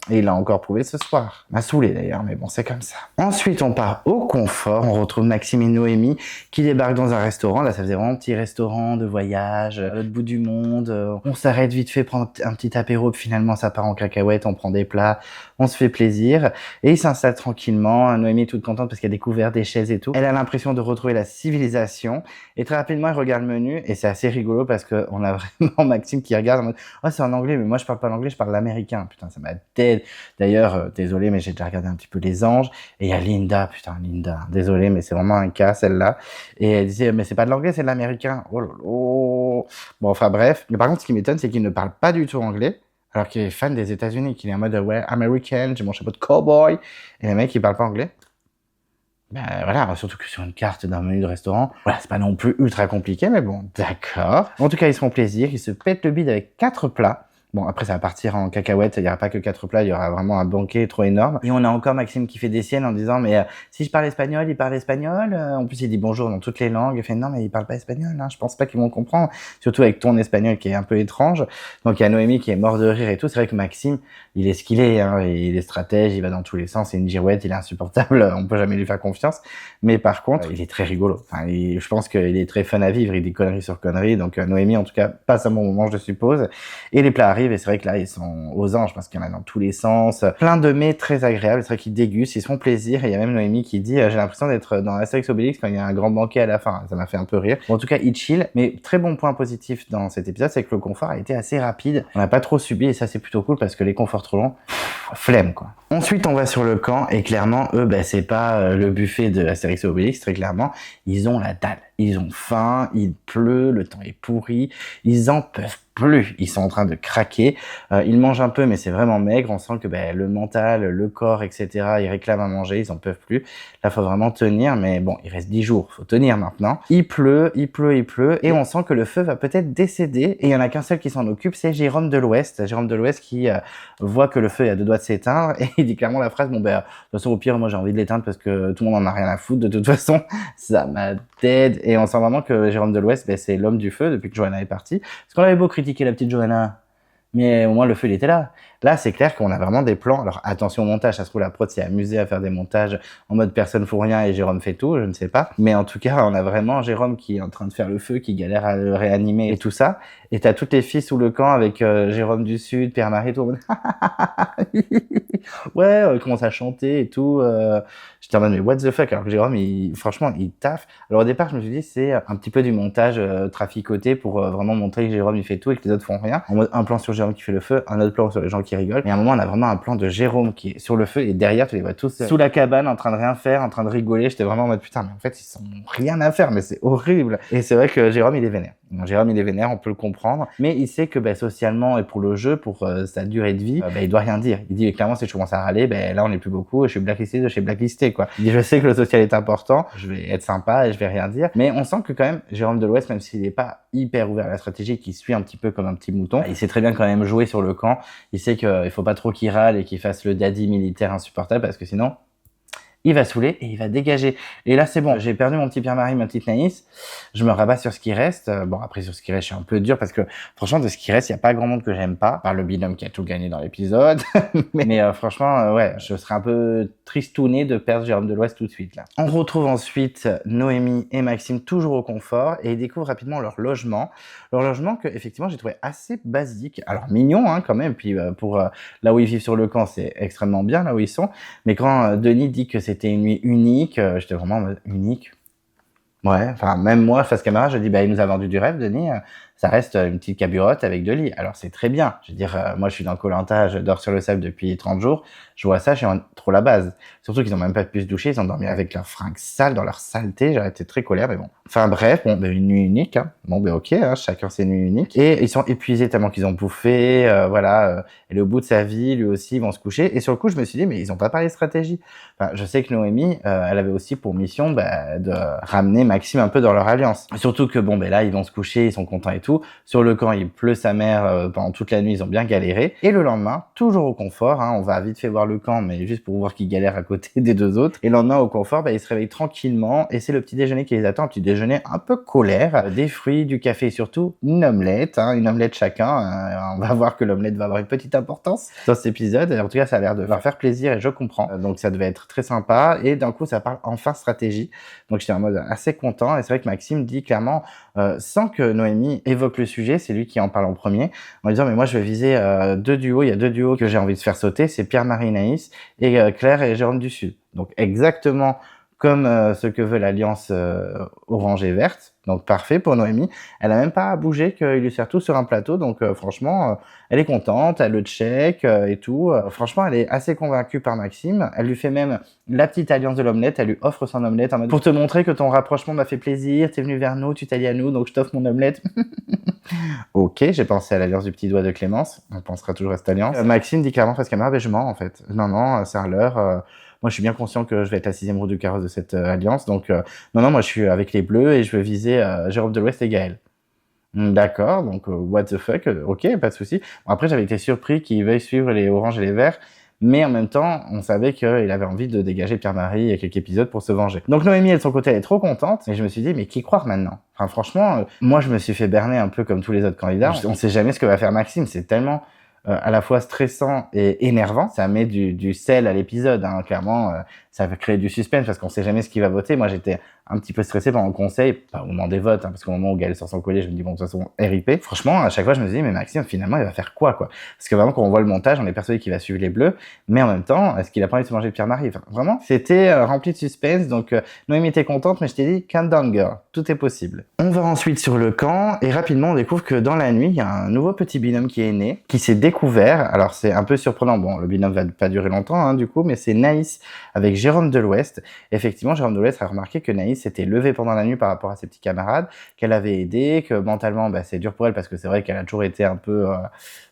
Et il l'a encore prouvé ce soir. M'a saoulé d'ailleurs, mais bon, c'est comme ça. Ensuite, on part au confort. On retrouve Maxime et Noémie qui débarquent dans un restaurant. Là, ça faisait vraiment un petit restaurant de voyage, à l'autre bout du monde. On s'arrête vite fait, prendre un petit apéro, puis finalement, ça part en cacahuète. On prend des plats, on se fait plaisir. Et ils s'installent tranquillement. Noémie est toute contente parce qu'elle a découvert des chaises et tout. Elle a l'impression de retrouver la civilisation. Et très rapidement, elle regarde le menu. Et c'est assez rigolo parce qu'on a vraiment Maxime qui regarde en mode « Oh, c'est en anglais, mais moi, je parle pas l'anglais, je parle l'américain. » Putain, ça m'a dead. D'ailleurs, désolé, mais j'ai déjà regardé un petit peu Les Anges. Et il y a Linda, putain, Linda. Désolé, mais c'est vraiment un cas, celle-là. Et elle disait, mais c'est pas de l'anglais, c'est de l'américain. Oh là là. Bon, enfin bref. Mais par contre, ce qui m'étonne, c'est qu'il ne parle pas du tout anglais, alors qu'il est fan des États-Unis, qu'il est en mode, ouais, American, j'ai mon chapeau de cowboy. Et le mec, il parle pas anglais. Voilà, surtout que sur une carte d'un menu de restaurant, voilà, c'est pas non plus ultra compliqué, mais bon, d'accord. En tout cas, ils se font plaisir, ils se pètent le bide avec 4 plats. Bon, après, ça va partir en cacahuète, il y aura pas que 4 plats, il y aura vraiment un banquet trop énorme. Et on a encore Maxime qui fait des siennes en disant, mais si je parle espagnol, il parle espagnol. En plus, il dit bonjour dans toutes les langues. Il fait, non, mais il parle pas espagnol, hein, je pense pas qu'ils vont comprendre. Surtout avec ton espagnol qui est un peu étrange. Donc, il y a Noémie qui est mort de rire et tout. C'est vrai que Maxime, il est ce qu'il est, hein, il est stratège, il va dans tous les sens, c'est une girouette, il est insupportable, on peut jamais lui faire confiance. Mais par contre, il est très rigolo. Enfin, je pense qu'il est très fun à vivre, il dit conneries sur conneries. Donc, Noémie, en tout cas, passe un bon moment, je suppose. Et les plats arrivent et c'est vrai que là, ils sont aux anges parce qu'il y en a dans tous les sens. Plein de mets très agréables. C'est vrai qu'ils dégustent, ils se font plaisir. Et il y a même Noémie qui dit, j'ai l'impression d'être dans Astérix Obélix quand il y a un grand banquet à la fin. Ça m'a fait un peu rire. Bon, en tout cas, ils chill. Mais très bon point positif dans cet épisode, c'est que le confort a été assez rapide. On n'a pas trop subi et ça, c'est plutôt cool parce que les conforts trop longs, flemme, quoi. Ensuite, on va sur le camp et clairement, eux, c'est pas le buffet de Astérix et Obélix, très clairement. Ils ont la dalle. Ils ont faim, il pleut, le temps est pourri. Ils en peuvent plus. Ils sont en train de craquer. Ils mangent un peu, mais c'est vraiment maigre. On sent que le mental, le corps, etc., ils réclament à manger. Ils en peuvent plus. Là, faut vraiment tenir. Mais bon, il reste 10 jours. Faut tenir maintenant. Il pleut, il pleut, il pleut. Et on sent que le feu va peut-être décéder. Et il y en a qu'un seul qui s'en occupe, c'est Jérôme de l'Ouest. Jérôme de l'Ouest qui voit que le feu est à 2 doigts de s'éteindre. Et il dit clairement la phrase, bon, de toute façon, au pire, moi, j'ai envie de l'éteindre parce que tout le monde en a rien à foutre. De toute façon, ça m'a dead. Et on sent vraiment que Jérôme de l'Ouest, c'est l'homme du feu depuis que Johanna est partie. Parce qu'on avait beau critiquer la petite Johanna, mais au moins le feu il était là. Là, c'est clair qu'on a vraiment des plans. Alors attention au montage, ça se trouve la prod s'est amusée à faire des montages en mode personne fout rien et Jérôme fait tout, je ne sais pas. Mais en tout cas, on a vraiment Jérôme qui est en train de faire le feu, qui galère à le réanimer et tout ça. Et t'as toutes les filles sous le camp avec Jérôme du Sud, Pierre-Marie et tout. Ouais, commence à chanter et tout. J'étais en mode mais what the fuck. Alors que Jérôme, franchement, il taffe. Alors au départ, je me suis dit c'est un petit peu du montage traficoté pour vraiment montrer que Jérôme il fait tout et que les autres font rien. En mode un plan sur Jérôme qui fait le feu, un autre plan sur les gens qui rigolent. Et à un moment, on a vraiment un plan de Jérôme qui est sur le feu et derrière, tu les vois tous sous la cabane en train de rien faire, en train de rigoler. J'étais vraiment en mode putain, mais en fait, ils sont rien à faire, mais c'est horrible. Et c'est vrai que Jérôme, il est vénère. Donc, Jérôme, il est vénère, on peut le comprendre. Mais il sait que socialement et pour le jeu, pour sa durée de vie, il doit rien dire. Il dit clairement, si je commence à râler, là, on n'est plus beaucoup, je suis blacklisté de chez blacklisté, quoi. Il dit, je sais que le social est important, je vais être sympa et je vais rien dire. Mais on sent que quand même, Jérôme de l'Ouest, même s'il n'est pas hyper ouvert à la stratégie, qu'il suit un petit peu comme un petit mouton, il sait très bien quand même jouer sur le camp. Il sait qu'il faut pas trop qu'il râle et qu'il fasse le daddy militaire insupportable parce que sinon, il va saouler et il va dégager. Et là, c'est bon, j'ai perdu mon petit Pierre-Marie, ma petite Naïs, je me rabats sur ce qui reste. Bon, après, sur ce qui reste, je suis un peu dur parce que, franchement, de ce qui reste, il n'y a pas grand monde que j'aime pas, par le binôme qui a tout gagné dans l'épisode. mais franchement, ouais, je serais un peu tristouné de perdre Jérôme de l'Ouest tout de suite, là. On retrouve ensuite Noémie et Maxime toujours au confort et ils découvrent rapidement leur logement. Leur logement que, effectivement, j'ai trouvé assez basique. Alors, mignon, hein, quand même. Puis, pour là où ils vivent sur le camp, c'est extrêmement bien, là où ils sont. Mais quand Denis dit que c'était une nuit unique, j'étais vraiment en mode unique. Ouais, enfin, même moi, face caméra, je dis, bah, il nous a vendu du rêve, Denis. Ça reste une petite caburotte avec 2 lits. Alors, c'est très bien. Je veux dire, moi, je suis dans Koh-Lanta, je dors sur le sable depuis 30 jours. Je vois ça, je suis trop la base. Surtout qu'ils ont même pas pu se doucher, ils ont dormi avec leurs fringues sales, dans leur saleté. J'ai été très colère, mais bon. Enfin, bref, bon, une nuit unique, hein. Bon, ok, hein, chacun ses nuits uniques. Et ils sont épuisés tellement qu'ils ont bouffé, voilà. Elle est au bout de sa vie, lui aussi, ils vont se coucher. Et sur le coup, je me suis dit, mais ils ont pas parlé de stratégie. Enfin, je sais que Noémie, elle avait aussi pour mission, de ramener Maxime un peu dans leur alliance. Surtout que, bon, là, ils vont se coucher, ils sont contents et tout. Sur le camp, il pleut sa mère pendant toute la nuit, ils ont bien galéré. Et le lendemain, toujours au confort, hein, on va vite fait voir le camp, mais juste pour voir qu'ils galèrent à côté des 2 autres. Et le lendemain, au confort, ils se réveillent tranquillement et c'est le petit déjeuner qui les attend, un petit déjeuner un peu colère, des fruits, du café et surtout une omelette, hein, une omelette chacun. On va voir que l'omelette va avoir une petite importance dans cet épisode. En tout cas, ça a l'air de leur faire plaisir et je comprends. Donc ça devait être très sympa et d'un coup, ça parle enfin stratégie. Donc j'étais en mode assez content et c'est vrai que Maxime dit clairement, sans que Noémie évoque le sujet, c'est lui qui en parle en premier, en disant mais moi je vais viser 2 duos, il y a 2 duos que j'ai envie de faire sauter, c'est Pierre-Marie Naïs et Claire et Jérôme du Sud. Donc exactement comme ce que veut l'alliance orange et verte. Donc parfait pour Noémie. Elle a même pas à bouger, qu'il lui sert tout sur un plateau. Donc franchement, elle est contente, elle le check et tout. Franchement, elle est assez convaincue par Maxime. Elle lui fait même la petite alliance de l'omelette. Elle lui offre son omelette en mode pour te montrer que ton rapprochement m'a fait plaisir. T'es venu vers nous, tu t'allies à nous, donc je t'offre mon omelette. Ok, j'ai pensé à l'alliance du petit doigt de Clémence. On pensera toujours à cette alliance. Maxime dit clairement face caméra, je mens en fait. Non, c'est à l'heure. Moi, je suis bien conscient que je vais être la 6e roue du carrosse de cette alliance. Donc, non, moi, je suis avec les Bleus et je veux viser Jérôme de l'Ouest et Gaël. D'accord, donc what the fuck, ok, pas de souci. Bon, après, j'avais été surpris qu'il veuille suivre les oranges et les verts. Mais en même temps, on savait qu'il avait envie de dégager Pierre-Marie il y a quelques épisodes pour se venger. Donc Noémie, elle, de son côté, elle est trop contente. Et je me suis dit, mais qui croire maintenant? Enfin, franchement, moi, je me suis fait berner un peu comme tous les autres candidats. On sait jamais ce que va faire Maxime. C'est tellement à la fois stressant et énervant. Ça met du sel à l'épisode, hein, clairement. Ça va créer du suspense parce qu'on sait jamais ce qu'il va voter. Moi, j'étais un petit peu stressé pendant le conseil, pas au moment des votes, hein, parce qu'au moment où Gaël sort son collier, je me dis, bon, de toute façon, RIP. Franchement, à chaque fois, je me dis, mais Maxime, finalement, il va faire quoi? Parce que vraiment, quand on voit le montage, on est persuadé qu'il va suivre les Bleus, mais en même temps, est-ce qu'il a pas envie de se manger Pierre-Marie? Enfin, vraiment, c'était rempli de suspense, donc Noémie était contente, mais je t'ai dit, calm down, girl, tout est possible. On va ensuite sur le camp, et rapidement, on découvre que dans la nuit, il y a un nouveau petit binôme qui est né, qui s'est découvert. Alors, c'est un peu surprenant, bon, le binôme va pas durer longtemps, hein, du coup, mais c'est Naïs avec Jérôme de l'Ouest. Effectivement, Jérôme de l'Ouest a remarqué que Naïs s'était levée pendant la nuit par rapport à ses petits camarades, qu'elle avait aidé, que mentalement, c'est dur pour elle parce que c'est vrai qu'elle a toujours été un peu,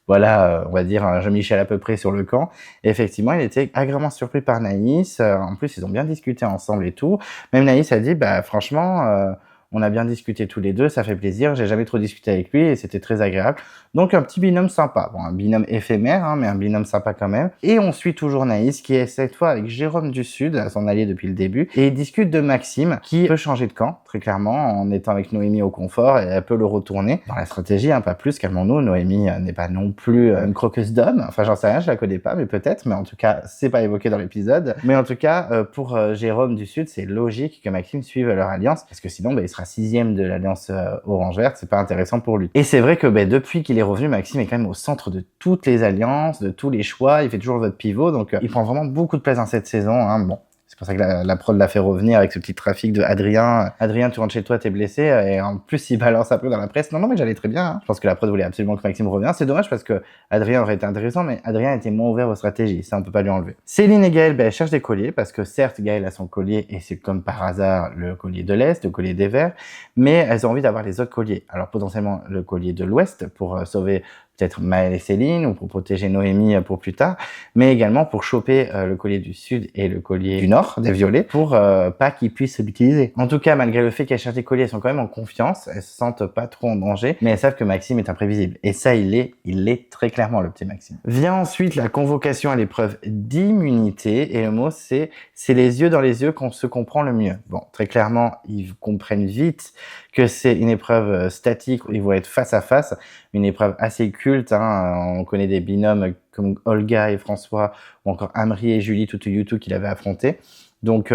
on va dire un Jean-Michel à peu près sur le camp. Et effectivement, il était agréablement surpris par Naïs. En plus, ils ont bien discuté ensemble et tout. Même Naïs a dit, franchement, on a bien discuté tous les deux, ça fait plaisir. J'ai jamais trop discuté avec lui et c'était très agréable. Donc un petit binôme sympa. Bon, un binôme éphémère, hein, mais un binôme sympa quand même. Et on suit toujours Naïs qui est cette fois avec Jérôme du Sud, son allié depuis le début, et il discute de Maxime qui peut changer de camp, très clairement, en étant avec Noémie au confort et elle peut le retourner. Dans la stratégie, hein, pas plus, calmons-nous. Noémie n'est pas non plus une croqueuse d'hommes. Enfin, j'en sais rien, je la connais pas, mais peut-être. Mais en tout cas, c'est pas évoqué dans l'épisode. Mais en tout cas, pour Jérôme du Sud, c'est logique que Maxime suive leur alliance parce que sinon, il sera 6e de l'alliance orange-verte. C'est pas intéressant pour lui. Et c'est vrai que depuis qu'il est revenu, Maxime est quand même au centre de toutes les alliances, de tous les choix. Il fait toujours le vote pivot, donc il prend vraiment beaucoup de place dans cette saison. Hein. Bon, c'est pour ça que la prod l'a fait revenir avec ce petit trafic de Adrien. Adrien, tu rentres chez toi, t'es blessé, et en plus il balance après dans la presse. Non, mais j'allais très bien. Hein. Je pense que la prod voulait absolument que Maxime revienne. C'est dommage parce que Adrien aurait été intéressant, mais Adrien était moins ouvert aux stratégies. Ça, on peut pas lui enlever. Céline et Gaël, elles cherchent des colliers parce que certes, Gaël a son collier et c'est comme par hasard le collier de l'Est, le collier des Verts, mais elles ont envie d'avoir les autres colliers. Alors potentiellement le collier de l'Ouest pour sauver peut-être Maëlle et Céline ou pour protéger Noémie pour plus tard, mais également pour choper le collier du Sud et le collier du Nord, des violets, pour pas qu'ils puissent l'utiliser. En tout cas, malgré le fait qu'elles cherchent des colliers, elles sont quand même en confiance, elles se sentent pas trop en danger, mais elles savent que Maxime est imprévisible. Et ça, il l'est très clairement, le petit Maxime. Vient ensuite la convocation à l'épreuve d'immunité, et le mot c'est les yeux dans les yeux qu'on se comprend le mieux. Bon, très clairement, ils comprennent vite que c'est une épreuve statique où ils vont être face à face, une épreuve assez culte, hein. On connaît des binômes comme Olga et François, ou encore Amri et Julie Tutu qui l'avaient affronté. Donc,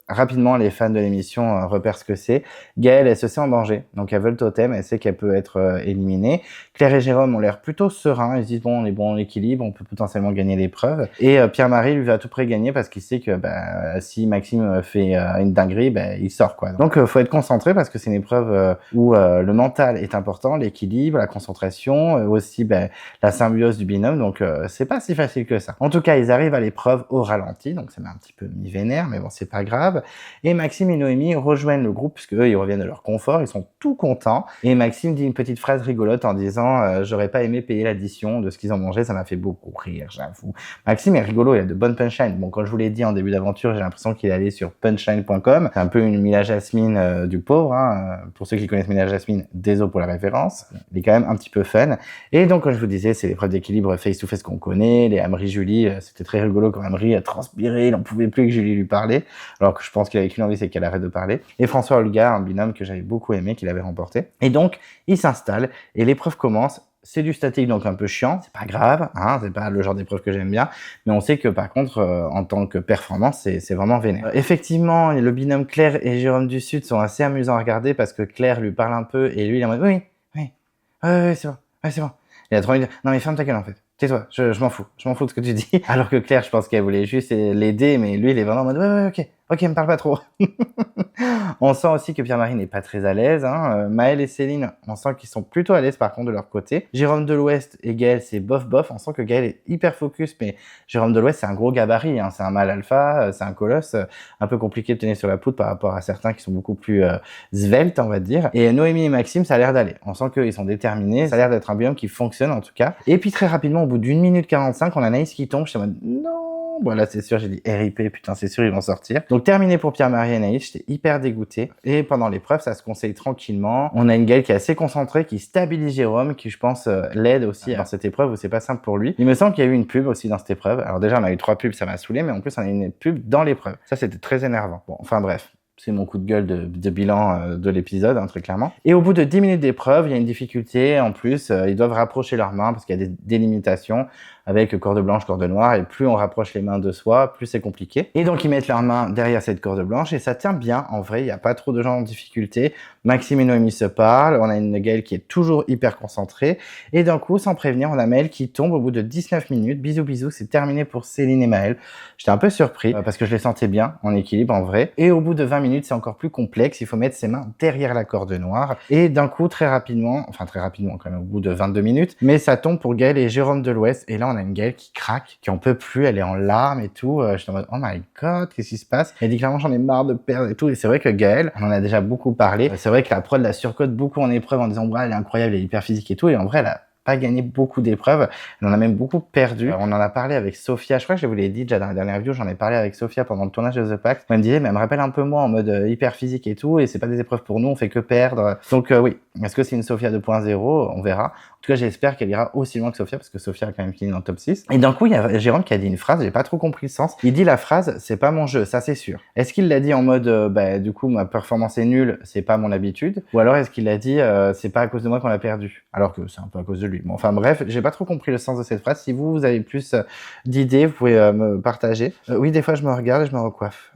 rapidement, les fans de l'émission repèrent ce que c'est. Gaëlle, elle se sent en danger, donc elle veut le totem, elle sait qu'elle peut être éliminée. Claire et Jérôme ont l'air plutôt sereins, ils se disent bon, on est bon en équilibre, on peut potentiellement gagner l'épreuve. Et Pierre-Marie lui va à tout prix gagner parce qu'il sait que si Maxime fait une dinguerie, il sort quoi. Donc faut être concentré parce que c'est une épreuve où le mental est important, l'équilibre, la concentration, aussi la symbiose du binôme, donc c'est pas si facile que ça. En tout cas, ils arrivent à l'épreuve au ralenti, donc ça m'a un petit peu mis vénère, mais bon, c'est pas grave. Et Maxime et Noémie rejoignent le groupe puisque eux, ils reviennent de leur confort, ils sont tout contents. Et Maxime dit une petite phrase rigolote en disant j'aurais pas aimé payer l'addition de ce qu'ils ont mangé, ça m'a fait beaucoup rire, j'avoue. Maxime est rigolo, il a de bonnes punchlines. Bon, quand je vous l'ai dit en début d'aventure, j'ai l'impression qu'il est allé sur punchline.com. C'est un peu une Mila Jasmine du pauvre, hein. Pour ceux qui connaissent Mila Jasmine, désolé pour la référence. Il est quand même un petit peu fun. Et donc, comme je vous disais, c'est l'épreuve d'équilibre face-to-face qu'on connaît. Les Amri-Julie, c'était très rigolo quand Amri a transpiré, il n'en pouvait plus que Julie lui parlait. Alors que je pense qu'il avait qu'une envie, c'est qu'elle arrête de parler. Et François Olga, un binôme que j'avais beaucoup aimé, qu'il avait remporté. Et donc, il s'installe et l'épreuve commence. C'est du statique, donc un peu chiant, c'est pas grave, hein, c'est pas le genre d'épreuve que j'aime bien, mais on sait que par contre, en tant que performance, c'est vraiment vénère. Effectivement, le binôme Claire et Jérôme du Sud sont assez amusants à regarder parce que Claire lui parle un peu et lui il est en mode oui, c'est bon, c'est bon. Il a trop envie de dire non mais ferme ta gueule en fait. Tais-toi, je m'en fous de ce que tu dis. Alors que Claire, je pense qu'elle voulait juste l'aider, mais lui, il est vraiment en mode ok, me parle pas trop. On sent aussi que Pierre-Marie n'est pas très à l'aise, hein. Maëlle et Céline, on sent qu'ils sont plutôt à l'aise par contre de leur côté. Jérôme de l'Ouest et Gaëlle, c'est bof. On sent que Gaëlle est hyper focus, mais Jérôme de l'Ouest, c'est un gros gabarit, hein. C'est un mâle alpha, c'est un colosse, un peu compliqué de tenir sur la poudre par rapport à certains qui sont beaucoup plus sveltes, on va dire. Et Noémie et Maxime, ça a l'air d'aller. On sent qu'ils sont déterminés, ça a l'air d'être un binôme qui fonctionne en tout cas. Et puis très rapidement, au bout d'1 minute 45, on a Anaïs qui tombe, je suis en mode non. Voilà, c'est sûr, j'ai dit RIP, putain, c'est sûr, ils vont sortir. Donc, terminé pour Pierre-Marie et Anaïs, j'étais hyper dégoûté. Et pendant l'épreuve, ça se conseille tranquillement. On a une Gaëlle qui est assez concentrée, qui stabilise Jérôme, qui, je pense, l'aide aussi dans cette épreuve où c'est pas simple pour lui. Il me semble qu'il y a eu une pub aussi dans cette épreuve. Alors déjà, on a eu 3 pubs, ça m'a saoulé, mais en plus, on a eu une pub dans l'épreuve. Ça, c'était très énervant. Bon, enfin bref. C'est mon coup de gueule de bilan de l'épisode, hein, très clairement. Et au bout de 10 minutes d'épreuve, il y a une difficulté. En plus, ils doivent rapprocher leurs mains parce qu'il y a des délimitations avec corde blanche, corde noire. Et plus on rapproche les mains de soi, plus c'est compliqué. Et donc, ils mettent leurs mains derrière cette corde blanche et ça tient bien. En vrai, il n'y a pas trop de gens en difficulté. Maxime et Noémie se parlent. On a une Gaëlle qui est toujours hyper concentrée. Et d'un coup, sans prévenir, on a Maëlle qui tombe au bout de 19 minutes. Bisous, c'est terminé pour Céline et Maëlle. J'étais un peu surpris parce que je les sentais bien en équilibre en vrai. Et au bout de 20 minutes, c'est encore plus complexe. Il faut mettre ses mains derrière la corde noire. Et d'un coup, très rapidement quand même, au bout de 22 minutes, mais ça tombe pour Gaëlle et Jérôme de l'Ouest. Et là, on a une Gaëlle qui craque, qui en peut plus, elle est en larmes et tout. Je suis en mode, oh my god, qu'est-ce qui se passe? Elle dit clairement, j'en ai marre de perdre et tout. Et c'est vrai que Gaëlle, on en a déjà beaucoup parlé. C'est vrai que la prod la surcote beaucoup en épreuve en disant, ouais, elle est incroyable, elle est hyper physique et tout. Et en vrai, elle a pas gagné beaucoup d'épreuves, elle en a même beaucoup perdu. On en a parlé avec Sophia, je crois que je vous l'ai dit déjà dans la dernière vidéo, j'en ai parlé avec Sophia pendant le tournage de The Pact. Elle me disait, mais elle me rappelle un peu moi en mode hyper physique et tout, et c'est pas des épreuves pour nous, on fait que perdre. Donc oui, est-ce que c'est une Sophia 2.0? On verra. En tout cas, j'espère qu'elle ira aussi loin que Sophia, parce que Sophia a quand même fini dans le top 6. Et d'un coup, il y a Jérôme qui a dit une phrase, j'ai pas trop compris le sens. Il dit la phrase, c'est pas mon jeu, ça c'est sûr. Est-ce qu'il l'a dit en mode, du coup, ma performance est nulle, c'est pas mon habitude? Ou alors est-ce qu'il l'a dit, c'est pas à cause de moi qu'on l'a perdu? Alors que c'est un peu à cause de lui. Bon, enfin bref, j'ai pas trop compris le sens de cette phrase. Si vous avez plus d'idées, vous pouvez me partager. Oui, des fois, je me regarde et je me recoiffe.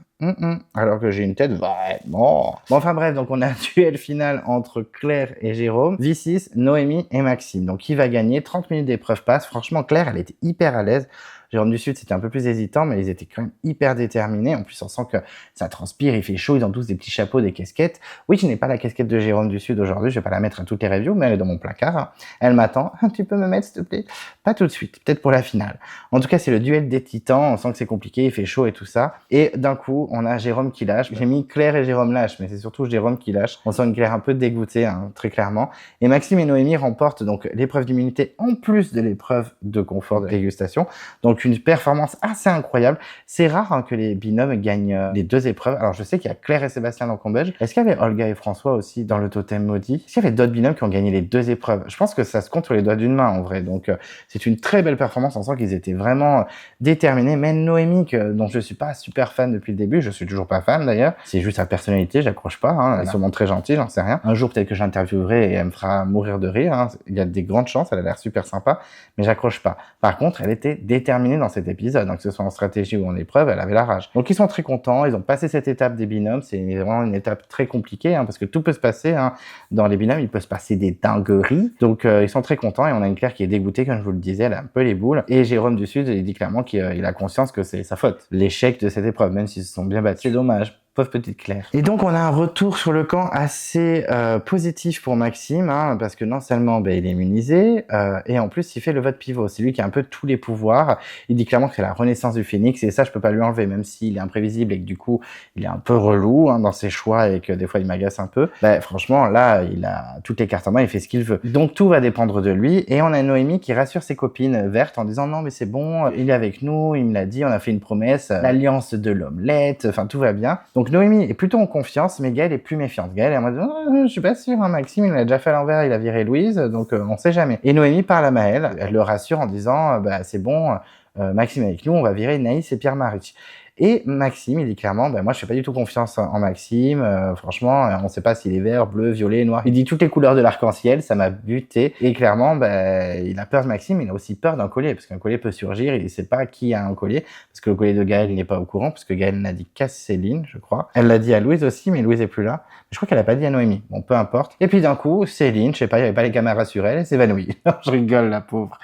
Alors que j'ai une tête vraiment... Bon, enfin bref, donc on a un duel final entre Claire et Jérôme, V6, Noémie et Maxime. Donc qui va gagner? 30 minutes d'épreuve passe. Franchement, Claire, elle était hyper à l'aise. Jérôme du Sud, c'était un peu plus hésitant, mais ils étaient quand même hyper déterminés. En plus, on sent que ça transpire, il fait chaud, ils ont tous des petits chapeaux, des casquettes. Oui, je n'ai pas la casquette de Jérôme du Sud aujourd'hui, je vais pas la mettre à toutes les reviews, mais elle est dans mon placard. Elle m'attend. Tu peux me mettre, s'il te plaît? Pas tout de suite, peut-être pour la finale. En tout cas, c'est le duel des titans. On sent que c'est compliqué, il fait chaud et tout ça. Et d'un coup, on a Jérôme qui lâche. J'ai mis Claire et Jérôme lâche, mais c'est surtout Jérôme qui lâche. On sent une Claire un peu dégoûtée, hein, très clairement. Et Maxime et Noémie remportent donc l'épreuve d'immunité en plus de l'épreuve de confort de dégustation. Donc une performance assez incroyable. C'est rare hein, que les binômes gagnent les deux épreuves. Alors je sais qu'il y a Claire et Sébastien dans Combège. Est-ce qu'il y avait Olga et François aussi dans le totem maudit? Est-ce qu'il y avait d'autres binômes qui ont gagné les deux épreuves? Je pense que ça se compte sur les doigts d'une main en vrai. Donc c'est une très belle performance. On sent qu'ils étaient vraiment déterminés. Même Noémie, dont je suis pas super fan depuis le début, je suis toujours pas fan d'ailleurs. C'est juste sa personnalité, j'accroche pas. Hein. Elle est sûrement très gentille, j'en sais rien. Un jour peut-être que j'interviewerai et elle me fera mourir de rire. Hein. Il y a des grandes chances. Elle a l'air super sympa, mais j'accroche pas. Par contre, elle était déterminée dans cet épisode. Donc que ce soit en stratégie ou en épreuve, elle avait la rage. Donc ils sont très contents. Ils ont passé cette étape des binômes. C'est vraiment une étape très compliquée hein, parce que tout peut se passer. Hein. Dans les binômes, il peut se passer des dingueries. Donc ils sont très contents et on a une Claire qui est dégoûtée, comme je vous le disais, elle a un peu les boules. Et Jérôme du Sud, il dit clairement qu'il a conscience que c'est sa faute. L'échec de cette épreuve, même s'ils se sont bien battus. C'est dommage. Pauvre petite Claire. Et donc on a un retour sur le camp assez positif pour Maxime, hein, parce que non seulement il est immunisé, et en plus il fait le vote pivot. C'est lui qui a un peu tous les pouvoirs. Il dit clairement que c'est la renaissance du phénix, et ça je peux pas lui enlever, même s'il est imprévisible et que du coup il est un peu relou hein, dans ses choix et que des fois il m'agace un peu. Franchement là il a toutes les cartes en main, il fait ce qu'il veut. Donc tout va dépendre de lui, et on a Noémie qui rassure ses copines vertes en disant non mais c'est bon, il est avec nous, il me l'a dit, on a fait une promesse, l'alliance de l'omelette, enfin tout va bien. Donc Noémie est plutôt en confiance, mais Gaëlle est plus méfiante. Gaëlle est en mode oh, je suis pas sûr, hein, Maxime il l'a déjà fait à l'envers, il a viré Louise, donc on sait jamais. Et Noémie parle à Maëlle, elle le rassure en disant c'est bon, Maxime est avec nous, on va virer Naïs et Pierre-Marie. Et Maxime, il dit clairement, moi je fais pas du tout confiance en Maxime, franchement, on sait pas s'il est vert, bleu, violet, noir. Il dit toutes les couleurs de l'arc-en-ciel, ça m'a buté. Et clairement, il a peur de Maxime, il a aussi peur d'un collier, parce qu'un collier peut surgir, il sait pas qui a un collier, parce que le collier de Gaëlle, il n'est pas au courant, parce que Gaëlle n'a dit qu'à Céline, je crois. Elle l'a dit à Louise aussi, mais Louise est plus là. Je crois qu'elle a pas dit à Noémie. Bon, peu importe. Et puis d'un coup, Céline, je sais pas, il y avait pas les caméras sur elle, elle s'évanouit. Je rigole, la pauvre.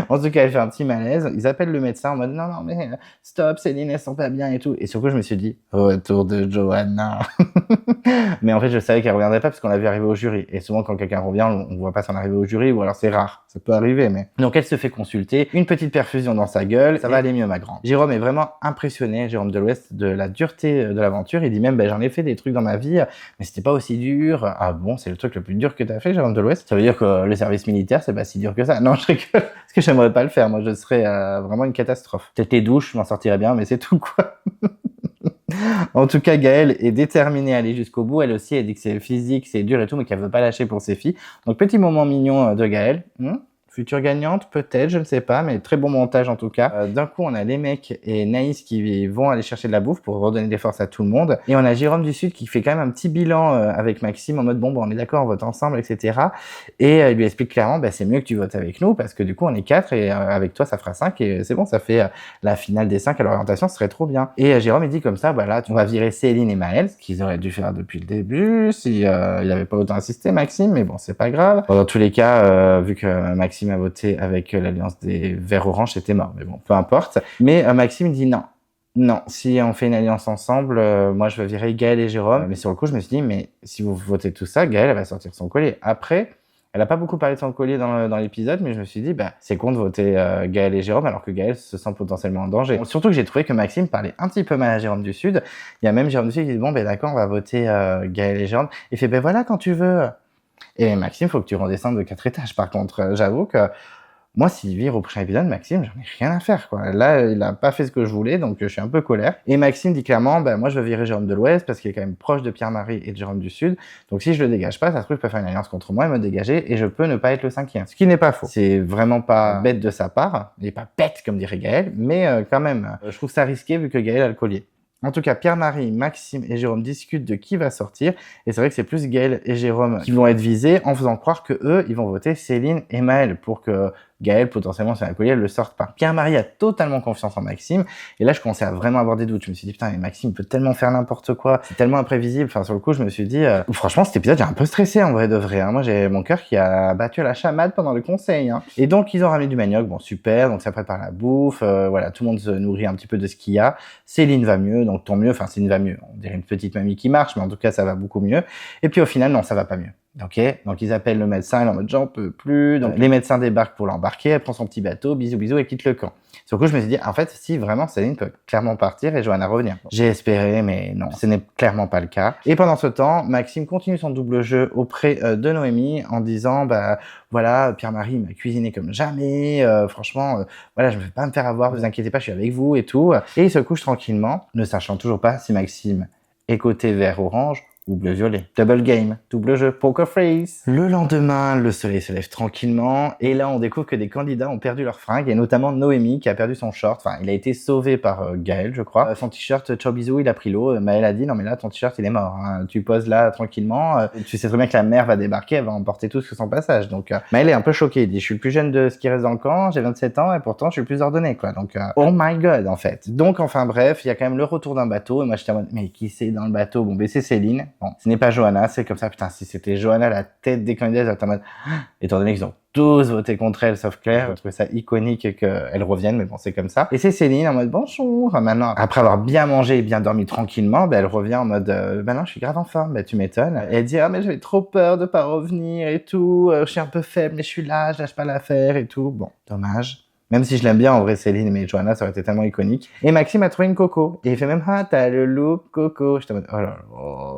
En tout cas, elle fait un petit malaise. Ils appellent le médecin en mode non, mais stop, Céline, elle sent pas bien et tout. Et sur quoi je me suis dit, retour de Johanna. Mais en fait, je savais qu'elle reviendrait pas parce qu'on l'a vu arriver au jury. Et souvent, quand quelqu'un revient, on voit pas son arrivée au jury, ou alors c'est rare. Ça peut arriver, mais. Donc, elle se fait consulter. Une petite perfusion dans sa gueule. Ça va aller mieux, ma grande. Jérôme est vraiment impressionné, Jérôme de l'Ouest, de la dureté de l'aventure. Il dit même, j'en ai fait des trucs dans ma vie, mais c'était pas aussi dur. Ah bon, c'est le truc le plus dur que t'as fait, Jérôme de l'Ouest? Ça veut dire que le service militaire, c'est pas si dur que ça. Non, je rigole. Parce que j'aimerais pas le faire. Moi, je serais vraiment une catastrophe. Peut-être les douches, je m'en sortirais bien, mais c'est tout, quoi. En tout cas, Gaëlle est déterminée à aller jusqu'au bout. Elle aussi, elle dit que c'est physique, c'est dur et tout, mais qu'elle veut pas lâcher pour ses filles. Donc, petit moment mignon de Gaëlle. Future gagnante, peut-être, je ne sais pas, mais très bon montage en tout cas. D'un coup, on a les mecs et Naïs qui vont aller chercher de la bouffe pour redonner des forces à tout le monde. Et on a Jérôme du Sud qui fait quand même un petit bilan avec Maxime en mode bon, on est d'accord, on vote ensemble, etc. Et il lui explique clairement, c'est mieux que tu votes avec nous parce que du coup, on est 4 et avec toi, ça fera 5 et c'est bon, ça fait la finale des 5 à l'orientation, ce serait trop bien. Et Jérôme, il dit comme ça, là, on va virer Céline et Maëlle, ce qu'ils auraient dû faire depuis le début si il avait pas autant insisté, Maxime, mais bon, c'est pas grave. Dans tous les cas, vu que Maxime a voté avec l'alliance des Verts Orange, c'était mort. Mais bon, peu importe. Mais Maxime dit non. Non, si on fait une alliance ensemble, moi je veux virer Gaëlle et Jérôme. Mais sur le coup, je me suis dit, mais si vous votez tout ça, Gaëlle, elle va sortir son collier. Après, elle a pas beaucoup parlé de son collier dans l'épisode, mais je me suis dit, c'est con de voter Gaëlle et Jérôme alors que Gaëlle se sent potentiellement en danger. Bon, surtout que j'ai trouvé que Maxime parlait un petit peu mal à Jérôme du Sud. Il y a même Jérôme du Sud qui dit, bon, d'accord, on va voter Gaëlle et Jérôme. Il fait, voilà, quand tu veux. Et Maxime, faut que tu redescendes de 4 étages. Par contre, j'avoue que moi, s'il vire au prochain épisode, Maxime, j'en ai rien à faire, quoi. Là, il a pas fait ce que je voulais, donc je suis un peu colère. Et Maxime dit clairement, moi, je veux virer Jérôme de l'Ouest parce qu'il est quand même proche de Pierre-Marie et de Jérôme du Sud. Donc, si je le dégage pas, ça se trouve, je peux faire une alliance contre moi et me dégager et je peux ne pas être le 5e. Ce qui n'est pas faux. C'est vraiment pas bête de sa part. Il est pas bête, comme dirait Gaëlle, mais quand même, je trouve ça risqué vu que Gaëlle a le collier. En tout cas, Pierre-Marie, Maxime et Jérôme discutent de qui va sortir. Et c'est vrai que c'est plus Gaëlle et Jérôme qui vont être visés en faisant croire que eux, ils vont voter Céline et Maëlle pour que Gaël, potentiellement, c'est un collier, elle le sorte pas. Pierre-Marie a totalement confiance en Maxime. Et là, je commençais à vraiment avoir des doutes. Je me suis dit, putain, mais Maxime peut tellement faire n'importe quoi. C'est tellement imprévisible. Enfin, sur le coup, je me suis dit, franchement, cet épisode, j'ai un peu stressé en vrai de vrai. Hein. Moi, j'ai mon cœur qui a battu à la chamade pendant le conseil. Hein. Et donc, ils ont ramené du manioc. Bon, super. Donc, ça prépare la bouffe. Voilà, tout le monde se nourrit un petit peu de ce qu'il y a. Céline va mieux. Donc, tant mieux. Enfin, Céline va mieux. On dirait une petite mamie qui marche, mais en tout cas, ça va beaucoup mieux. Et puis, au final, non, ça va pas mieux. Ok, donc ils appellent le médecin, il est en mode j'en peux plus. Donc les médecins débarquent pour l'embarquer, elle prend son petit bateau, bisous bisous, et quitte le camp. Sur le coup, je me suis dit, en fait, si vraiment Céline peut clairement partir et Johanna revenir. J'ai espéré, mais non, ce n'est clairement pas le cas. Et pendant ce temps, Maxime continue son double jeu auprès de Noémie en disant, bah voilà, Pierre-Marie m'a cuisiné comme jamais, franchement, voilà, je ne vais pas me faire avoir, vous inquiétez pas, je suis avec vous et tout. Et il se couche tranquillement, ne sachant toujours pas si Maxime est côté vert-orange ou bleu-violet. Double game, double jeu, poker face. Le lendemain, le soleil se lève tranquillement et là, on découvre que des candidats ont perdu leurs fringues et notamment Noémie qui a perdu son short. Enfin, il a été sauvé par Gaël, je crois. Son t-shirt, ciao bisous, il a pris l'eau. Maëlle a dit, non mais là, ton t-shirt, il est mort. Hein. Tu poses là tranquillement. Tu sais très bien que la mère va débarquer, elle va emporter tout sur son passage. Donc, Maëlle est un peu choquée. Il dit, je suis le plus jeune de ce qui reste dans le camp, j'ai 27 ans et pourtant, je suis le plus ordonné, quoi. Donc, oh my god, en fait. Donc, enfin bref, il y a quand même le retour d'un bateau et moi, j'étais en mode, mais qui c'est dans le bateau? Bon, ben c'est Céline. Bon, ce n'est pas Johanna, c'est comme ça, putain, si c'était Johanna, la tête des candidats, j'étais en mode, étant donné qu'ils ont tous voté contre elle, sauf Claire, je trouvais ça iconique qu'elle revienne, mais bon, c'est comme ça. Et c'est Céline en mode, bonjour, maintenant, après avoir bien mangé et bien dormi tranquillement, ben, elle revient en mode, ben non, je suis grave en forme, ben tu m'étonnes. Et elle dit, ah, mais j'avais trop peur de pas revenir et tout, je suis un peu faible, mais je suis là, je lâche pas l'affaire et tout. Bon, dommage. Même si je l'aime bien en vrai Céline, mais Johanna, ça aurait été tellement iconique. Et Maxime a trouvé une Coco. Et il fait même, ah, t'as le look Coco. J'étais en mode, oh là là,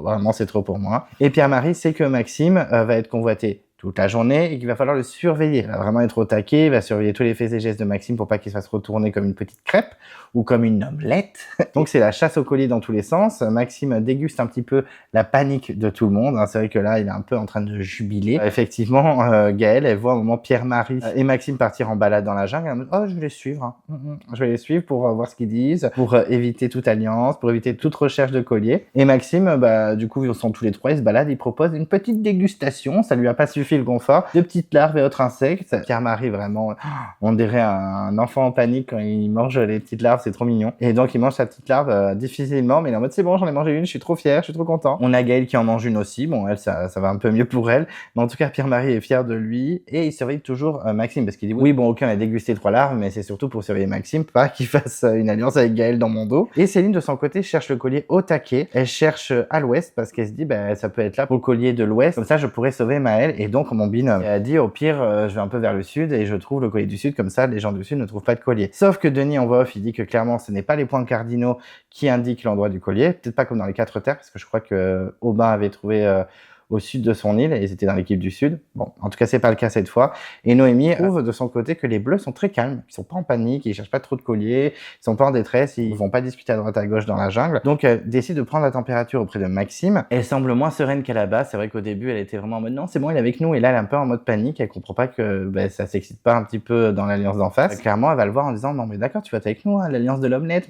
vraiment c'est trop pour moi. Et Pierre-Marie sait que Maxime va être convoité toute la journée et qu'il va falloir le surveiller. Il va vraiment être au taquet, il va surveiller tous les faits et gestes de Maxime pour pas qu'il se fasse retourner comme une petite crêpe ou comme une omelette. Donc c'est la chasse au collier dans tous les sens. Maxime déguste un petit peu la panique de tout le monde. C'est vrai que là, il est un peu en train de jubiler. Effectivement, Gaëlle, elle voit un moment Pierre-Marie et Maxime partir en balade dans la jungle. Elle me dit, oh, je vais les suivre. Hein. Je vais les suivre pour voir ce qu'ils disent, pour éviter toute alliance, pour éviter toute recherche de collier. Et Maxime, bah, du coup, ils sont tous les trois, ils se baladent, ils proposent une petite dégustation. Ça lui a pas suffi le confort. De petites larves et autres insectes. Pierre-Marie, vraiment, on dirait un enfant en panique quand il mange les petites larves, c'est trop mignon. Et donc, il mange sa petite larve difficilement, mais il est en mode, c'est bon, j'en ai mangé une, je suis trop fier, je suis trop content. On a Gaëlle qui en mange une aussi. Bon, elle, ça va un peu mieux pour elle. Mais en tout cas, Pierre-Marie est fier de lui et il surveille toujours Maxime parce qu'il dit, oui, bon, ok, on a dégusté 3 larves, mais c'est surtout pour surveiller Maxime, pas qu'il fasse une alliance avec Gaëlle dans mon dos. Et Céline, de son côté, cherche le collier au taquet. Elle cherche à l'ouest parce qu'elle se dit, bah, ça peut être là pour le collier de l'ouest. Comme ça, je pourrais sauver Maëlle et donc mon binôme. Elle a dit, au pire, je vais un peu vers le sud et je trouve le collier du sud. Comme ça, les gens du sud ne trouvent pas de collier. Sauf que Denis, en voix off, il dit que clairement, ce n'est pas les points cardinaux qui indiquent l'endroit du collier. Peut-être pas comme dans les 4 terres, parce que je crois que Aubin avait trouvé au sud de son île et ils étaient dans l'équipe du sud. Bon, en tout cas, c'est pas le cas cette fois. Et Noémie trouve de son côté que les bleus sont très calmes. Ils sont pas en panique, ils cherchent pas trop de colliers, ils sont pas en détresse, ils vont pas discuter à droite à gauche dans la jungle. Donc, elle décide de prendre la température auprès de Maxime. Elle semble moins sereine qu'à la base. C'est vrai qu'au début, elle était vraiment en mode non, c'est bon, il est avec nous. Et là, elle est un peu en mode panique. Elle comprend pas que ça s'excite pas un petit peu dans l'alliance d'en face. Clairement, elle va le voir en disant non, mais d'accord, tu vas être avec nous, hein, l'alliance de l'omelette.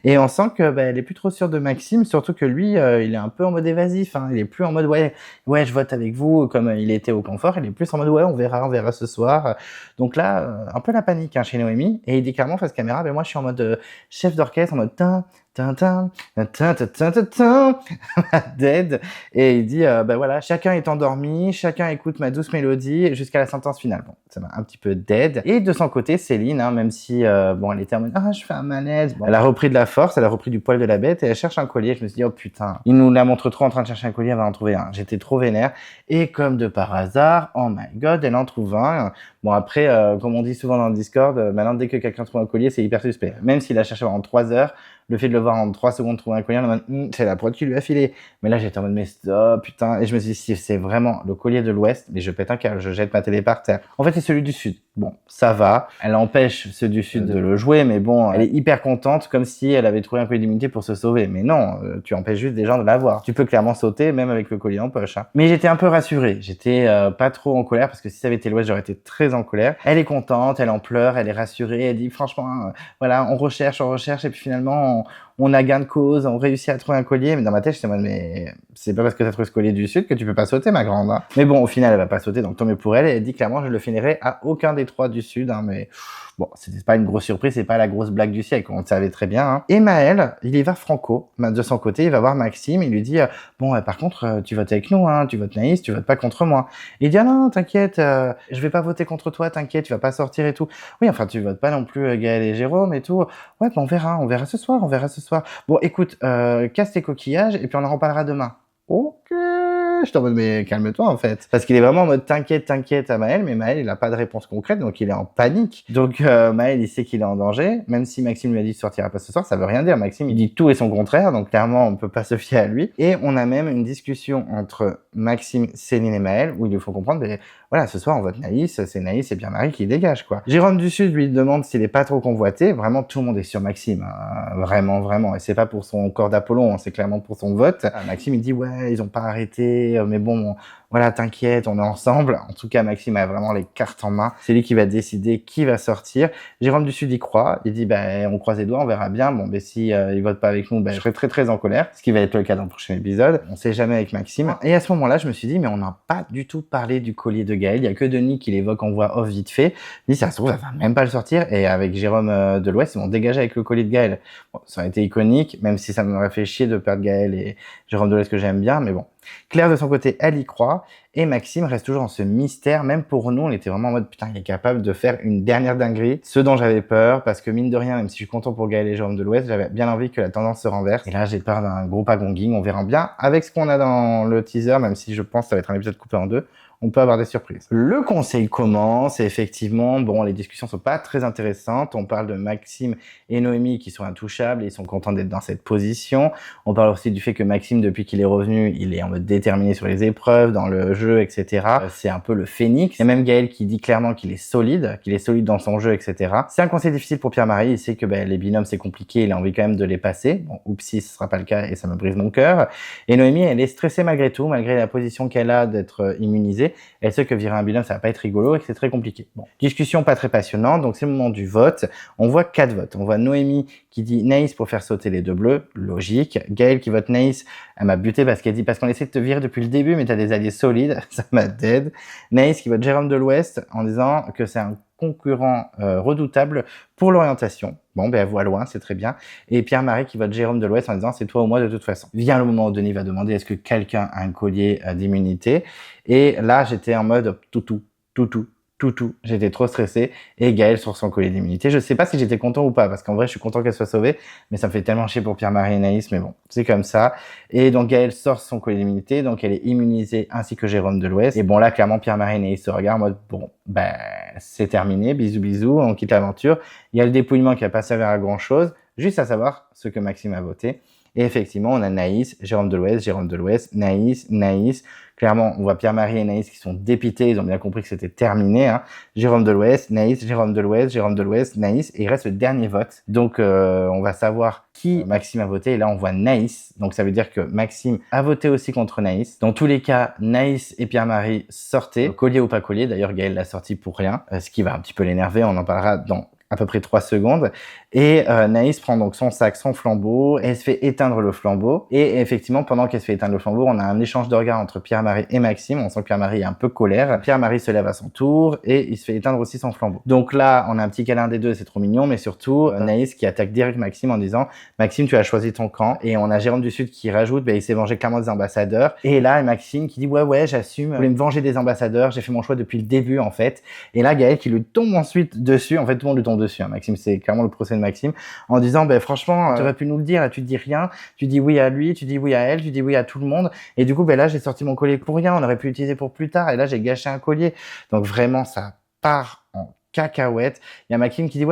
Et on sent que elle est plus trop sûre de Maxime, surtout que lui, il est un peu en mode évasif. Hein. Il est plus en mode ouais, je vote avec vous, comme il était au confort. Il est plus en mode ouais, on verra ce soir. Donc là, un peu la panique chez Noémie. Et il dit clairement face caméra, moi je suis en mode chef d'orchestre, en mode dead. Et il dit voilà, chacun est endormi, chacun écoute ma douce mélodie jusqu'à la sentence finale. Bon, ça m'a un petit peu dead. Et de son côté, Céline, même si elle était en mode je fais un malaise. Bon, elle a repris de la force, elle a repris du poil de la bête et elle cherche un collier. Je me suis dit oh putain, il nous la montre trop en train de chercher un collier, elle va en trouver un. J'étais trop vénère. Et comme de par hasard, oh my god, elle en trouve un. Bon après, comme on dit souvent dans le Discord, maintenant dès que quelqu'un trouve un collier, c'est hyper suspect. Même s'il a cherché pendant 3 heures, le fait de le voir en 3 secondes trouver un collier, en mode, c'est la prod qui lui a filé. Mais là, j'étais en mode, mais stop, putain. Et je me suis dit, si c'est vraiment le collier de l'Ouest, mais je pète un câble, je jette ma télé par terre. En fait, c'est celui du Sud. Bon, ça va. Elle empêche ceux du Sud de le jouer, mais bon, elle est hyper contente, comme si elle avait trouvé un collier d'immunité pour se sauver. Mais non, tu empêches juste des gens de l'avoir. Tu peux clairement sauter, même avec le collier en poche. Hein. Mais j'étais un peu rassuré. J'étais pas trop en colère, parce que si ça avait été l'Ouest, j'aurais été très en colère. Elle est contente, elle en pleure, elle est rassurée. Elle dit, franchement, voilà, on recherche, et puis finalement, on a gain de cause, on réussit à trouver un collier. Mais dans ma tête, j'étais en mode, mais c'est pas parce que t'as trouvé ce collier du Sud que tu peux pas sauter, ma grande. Hein. Mais bon, au final, elle va pas sauter, donc tant mieux pour elle. Et elle dit clairement, je le finirai à aucun des 3 du Sud. Hein, mais bon, c'était pas une grosse surprise, c'est pas la grosse blague du siècle, on le savait très bien. Hein. Et Maël, il y va franco. De son côté, il va voir Maxime, il lui dit, bon, par contre, tu votes avec nous, hein, tu votes Naïs, tu votes pas contre moi. Et il dit, ah non, t'inquiète, je vais pas voter contre toi, t'inquiète, tu vas pas sortir et tout. Oui, enfin, tu votes pas non plus Gaël et Jérôme et tout. Ouais, on verra ce soir, on verra ce soir. Bon, écoute, casse tes coquillages et puis on en reparlera demain. Ok. Je suis en mode, mais calme-toi en fait. Parce qu'il est vraiment en mode t'inquiète à Maël, mais Maël, il a pas de réponse concrète, donc il est en panique. Donc Maël, il sait qu'il est en danger, même si Maxime lui a dit qu'il sortira pas ce soir, ça veut rien dire. Maxime, il dit tout et son contraire, donc clairement, on peut pas se fier à lui. Et on a même une discussion entre Maxime, Céline et Maël, où il lui faut comprendre, mais voilà, ce soir, on vote Naïs, c'est Naïs et Pierre-Marie qui dégage, quoi. Jérôme du Sud lui demande s'il est pas trop convoité. Vraiment, tout le monde est sur Maxime. Hein. Vraiment. Et c'est pas pour son corps d'Apollon, hein, c'est clairement pour son vote. Maxime, il dit, ouais, ils ont pas arrêté, mais bon, voilà, t'inquiète, on est ensemble. En tout cas, Maxime a vraiment les cartes en main. C'est lui qui va décider qui va sortir. Jérôme du Sud y croit. Il dit, on croise les doigts, on verra bien. Bon, si il vote pas avec nous, je serai très en colère. Ce qui va être le cas dans le prochain épisode. On sait jamais avec Maxime. Et à ce moment-là, je me suis dit, mais on n'a pas du tout parlé du collier de Gaël. Il y a que Denis qui l'évoque en voix off vite fait. Il dit, ça se trouve, elle va même pas le sortir. Et avec Jérôme de l'Ouest, ils vont dégager avec le collier de Gaël. Bon, ça aurait été iconique, même si ça m'aurait fait chier de perdre Gaël et Jérôme de l'Ouest que j'aime bien, mais bon. Claire, de son côté, elle y croit. Et Maxime reste toujours dans ce mystère. Même pour nous, on était vraiment en mode, putain, il est capable de faire une dernière dinguerie. Ce dont j'avais peur, parce que mine de rien, même si je suis content pour Gaël et Jérôme de l'Ouest, j'avais bien envie que la tendance se renverse. Et là, j'ai peur d'un gros pagonguing. On verra bien avec ce qu'on a dans le teaser, même si je pense que ça va être un épisode coupé en 2. On peut avoir des surprises. Le conseil commence et effectivement, bon, les discussions sont pas très intéressantes. On parle de Maxime et Noémie qui sont intouchables et ils sont contents d'être dans cette position. On parle aussi du fait que Maxime, depuis qu'il est revenu, il est en mode déterminé sur les épreuves, dans le jeu, etc. C'est un peu le phénix. Il y a même Gaël qui dit clairement qu'il est solide dans son jeu, etc. C'est un conseil difficile pour Pierre-Marie. Il sait que les binômes, c'est compliqué. Il a envie quand même de les passer. Bon, oupsie, ce sera pas le cas et ça me brise mon cœur. Et Noémie, elle est stressée malgré tout, malgré la position qu'elle a d'être immunisée. Elle sait que virer un binôme, ça va pas être rigolo et que c'est très compliqué. Bon, discussion pas très passionnante, donc c'est le moment du vote. On voit 4 votes. On voit Noémie qui dit Naïs pour faire sauter les 2 bleus, logique. Gaël qui vote Naïs, elle m'a buté parce qu'elle dit parce qu'on essaie de te virer depuis le début, mais t'as des alliés solides, ça m'a dead. Naïs qui vote Jérôme de l'Ouest en disant que c'est un concurrent redoutable pour l'orientation. Bon, elle voit loin, c'est très bien. Et Pierre-Marie qui vote Jérôme de l'Ouest en disant c'est toi ou moi de toute façon. Vient le moment où Denis va demander est-ce que quelqu'un a un collier d'immunité. Et là, j'étais en mode toutou. J'étais trop stressé. Et Gaël sur son collier d'immunité. Je sais pas si j'étais content ou pas, parce qu'en vrai, je suis content qu'elle soit sauvée, mais ça me fait tellement chier pour Pierre-Marie et Naïs, mais bon, c'est comme ça. Et donc, Gaël sort son collier d'immunité, donc elle est immunisée ainsi que Jérôme de l'Ouest. Et bon, là, clairement, Pierre-Marie et Naïs se regardent en mode, bon, c'est terminé, bisous, on quitte l'aventure. Il y a le dépouillement qui a pas servi à grand chose, juste à savoir ce que Maxime a voté. Et effectivement, on a Naïs, Jérôme de l'Ouest, Naïs. Clairement, on voit Pierre-Marie et Naïs qui sont dépités, ils ont bien compris que c'était terminé. Hein. Jérôme de l'Ouest, Naïs, Jérôme de l'Ouest, Naïs. Et il reste le dernier vote. Donc, on va savoir qui Maxime a voté. Et là, on voit Naïs. Donc, ça veut dire que Maxime a voté aussi contre Naïs. Dans tous les cas, Naïs et Pierre-Marie sortaient, collier ou pas collier. D'ailleurs, Gaël l'a sorti pour rien, ce qui va un petit peu l'énerver. On en parlera dans à peu près 3 secondes. Et Naïs prend donc son sac, son flambeau, et elle se fait éteindre le flambeau. Et effectivement, pendant qu'elle se fait éteindre le flambeau, on a un échange de regards entre Pierre-Marie et Maxime. On sent que Pierre-Marie est un peu colère. Pierre-Marie se lève à son tour et il se fait éteindre aussi son flambeau. Donc là, on a un petit câlin des deux, c'est trop mignon, mais surtout Naïs qui attaque direct Maxime en disant « Maxime, tu as choisi ton camp ». Et on a Jérôme du Sud qui rajoute « il s'est vengé clairement des ambassadeurs ». Et là, Maxime qui dit « ouais, j'assume, je voulais me venger des ambassadeurs, j'ai fait mon choix depuis le début en fait ». Et là, Gaël qui lui tombe ensuite dessus, en fait tout le monde lui tombe dessus, hein. Maxime, c'est clairement le procès de Maxime, en disant franchement, tu aurais pu nous le dire, là tu dis rien, tu dis oui à lui, tu dis oui à elle, tu dis oui à tout le monde, et du coup là j'ai sorti mon collier pour rien, on aurait pu l'utiliser pour plus tard, et là j'ai gâché un collier. Donc vraiment ça part en cacahuète. Il y a Maxime qui dit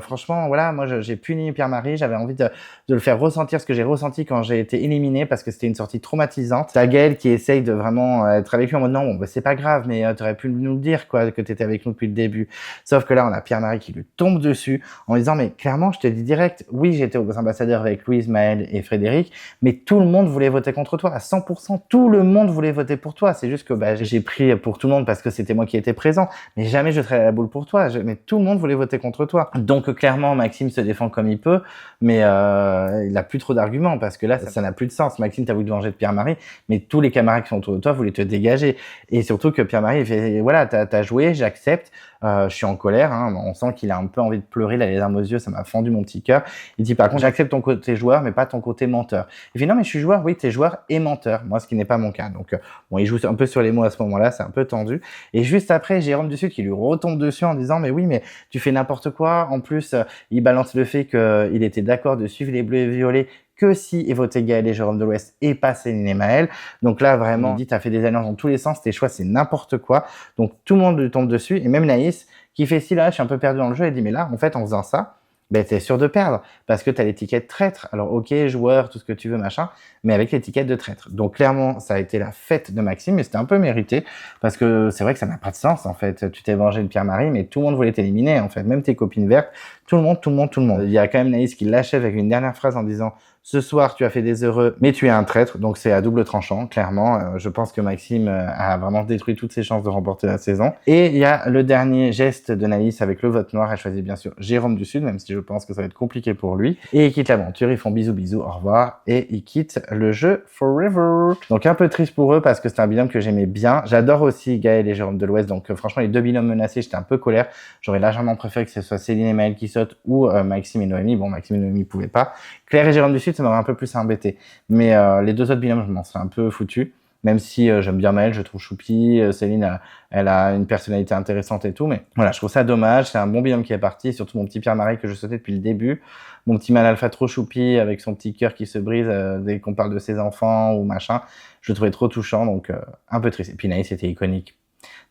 franchement voilà, moi j'ai puni Pierre-Marie, j'avais envie de le faire ressentir ce que j'ai ressenti quand j'ai été éliminé parce que c'était une sortie traumatisante. T'as Gaël qui essaye de vraiment être avec lui en mode non c'est pas grave, mais t'aurais pu nous le dire quoi, que t'étais avec nous depuis le début. Sauf que là on a Pierre-Marie qui lui tombe dessus en disant mais clairement je te dis direct, oui j'étais aux ambassadeurs avec Louise, Maël et Frédéric, mais tout le monde voulait voter contre toi à 100%, tout le monde voulait voter pour toi. C'est juste que j'ai pris pour tout le monde parce que c'était moi qui étais présent, mais jamais je serais à la boule pour toi. toi. Mais tout le monde voulait voter contre toi. Donc clairement, Maxime se défend comme il peut, mais il a plus trop d'arguments parce que là, ça n'a plus de sens. Maxime, t'as voulu te venger de Pierre-Marie, mais tous les camarades qui sont autour de toi voulaient te dégager. Et surtout que Pierre-Marie, il fait, voilà, t'as joué, j'accepte. Je suis en colère, hein. On sent qu'il a un peu envie de pleurer, il a les larmes aux yeux, ça m'a fendu mon petit cœur. Il dit par contre, j'accepte ton côté joueur, mais pas ton côté menteur. Il fait non, mais je suis joueur, oui, t'es joueur et menteur. Moi, ce qui n'est pas mon cas. Donc, bon, il joue un peu sur les mots à ce moment-là, c'est un peu tendu. Et juste après, Jérôme Dussucq qui lui retombe dessus en disant, mais oui, mais tu fais n'importe quoi. En plus, il balance le fait qu'il était d'accord de suivre les Bleus et Violets que si il votait Gaël et Jérôme de l'Ouest et pas Céline et Maël. Donc là, vraiment, il dit, t'as fait des alliances dans tous les sens, tes choix, c'est n'importe quoi. Donc tout le monde lui tombe dessus, et même Naïs, qui fait si là, je suis un peu perdu dans le jeu, elle dit, mais là, en fait, en faisant ça, ben, t'es sûr de perdre, parce que t'as l'étiquette traître. Alors, ok, joueur, tout ce que tu veux, machin, mais avec l'étiquette de traître. Donc, clairement, ça a été la fête de Maxime, mais c'était un peu mérité, parce que c'est vrai que ça n'a pas de sens, en fait. Tu t'es vengé de Pierre-Marie, mais tout le monde voulait t'éliminer, en fait. Même tes copines vertes, tout le monde. Il y a quand même Naïs qui l'achève avec une dernière phrase en disant, ce soir, tu as fait des heureux, mais tu es un traître. Donc, c'est à double tranchant, clairement. Je pense que Maxime a vraiment détruit toutes ses chances de remporter la saison. Et il y a le dernier geste de Naïs avec le vote noir. Elle choisit bien sûr Jérôme Dussucq, même si je pense que ça va être compliqué pour lui. Et il quitte l'aventure. Ils font bisous, au revoir. Et ils quittent le jeu forever. Donc, un peu triste pour eux parce que c'est un binôme que j'aimais bien. J'adore aussi Gaël et Jérôme de l'Ouest. Donc, franchement, les deux binômes menacés, j'étais un peu colère. J'aurais largement préféré que ce soit Céline et Maël qui sautent ou Maxime et Noémie. Bon, Maxime et Noémie pouvaient pas. Claire et Jérôme Dussucq, ça m'aurait un peu plus embêté. Mais les deux autres binômes, je m'en serais un peu foutu. Même si j'aime bien Maël, je trouve choupi. Céline, elle a une personnalité intéressante et tout. Mais voilà, je trouve ça dommage. C'est un bon binôme qui est parti. Surtout mon petit Pierre-Marie que je souhaitais depuis le début. Mon petit Mal Alpha trop choupi avec son petit cœur qui se brise dès qu'on parle de ses enfants ou machin. Je le trouvais trop touchant, donc un peu triste. Et puis Naïs, c'était iconique.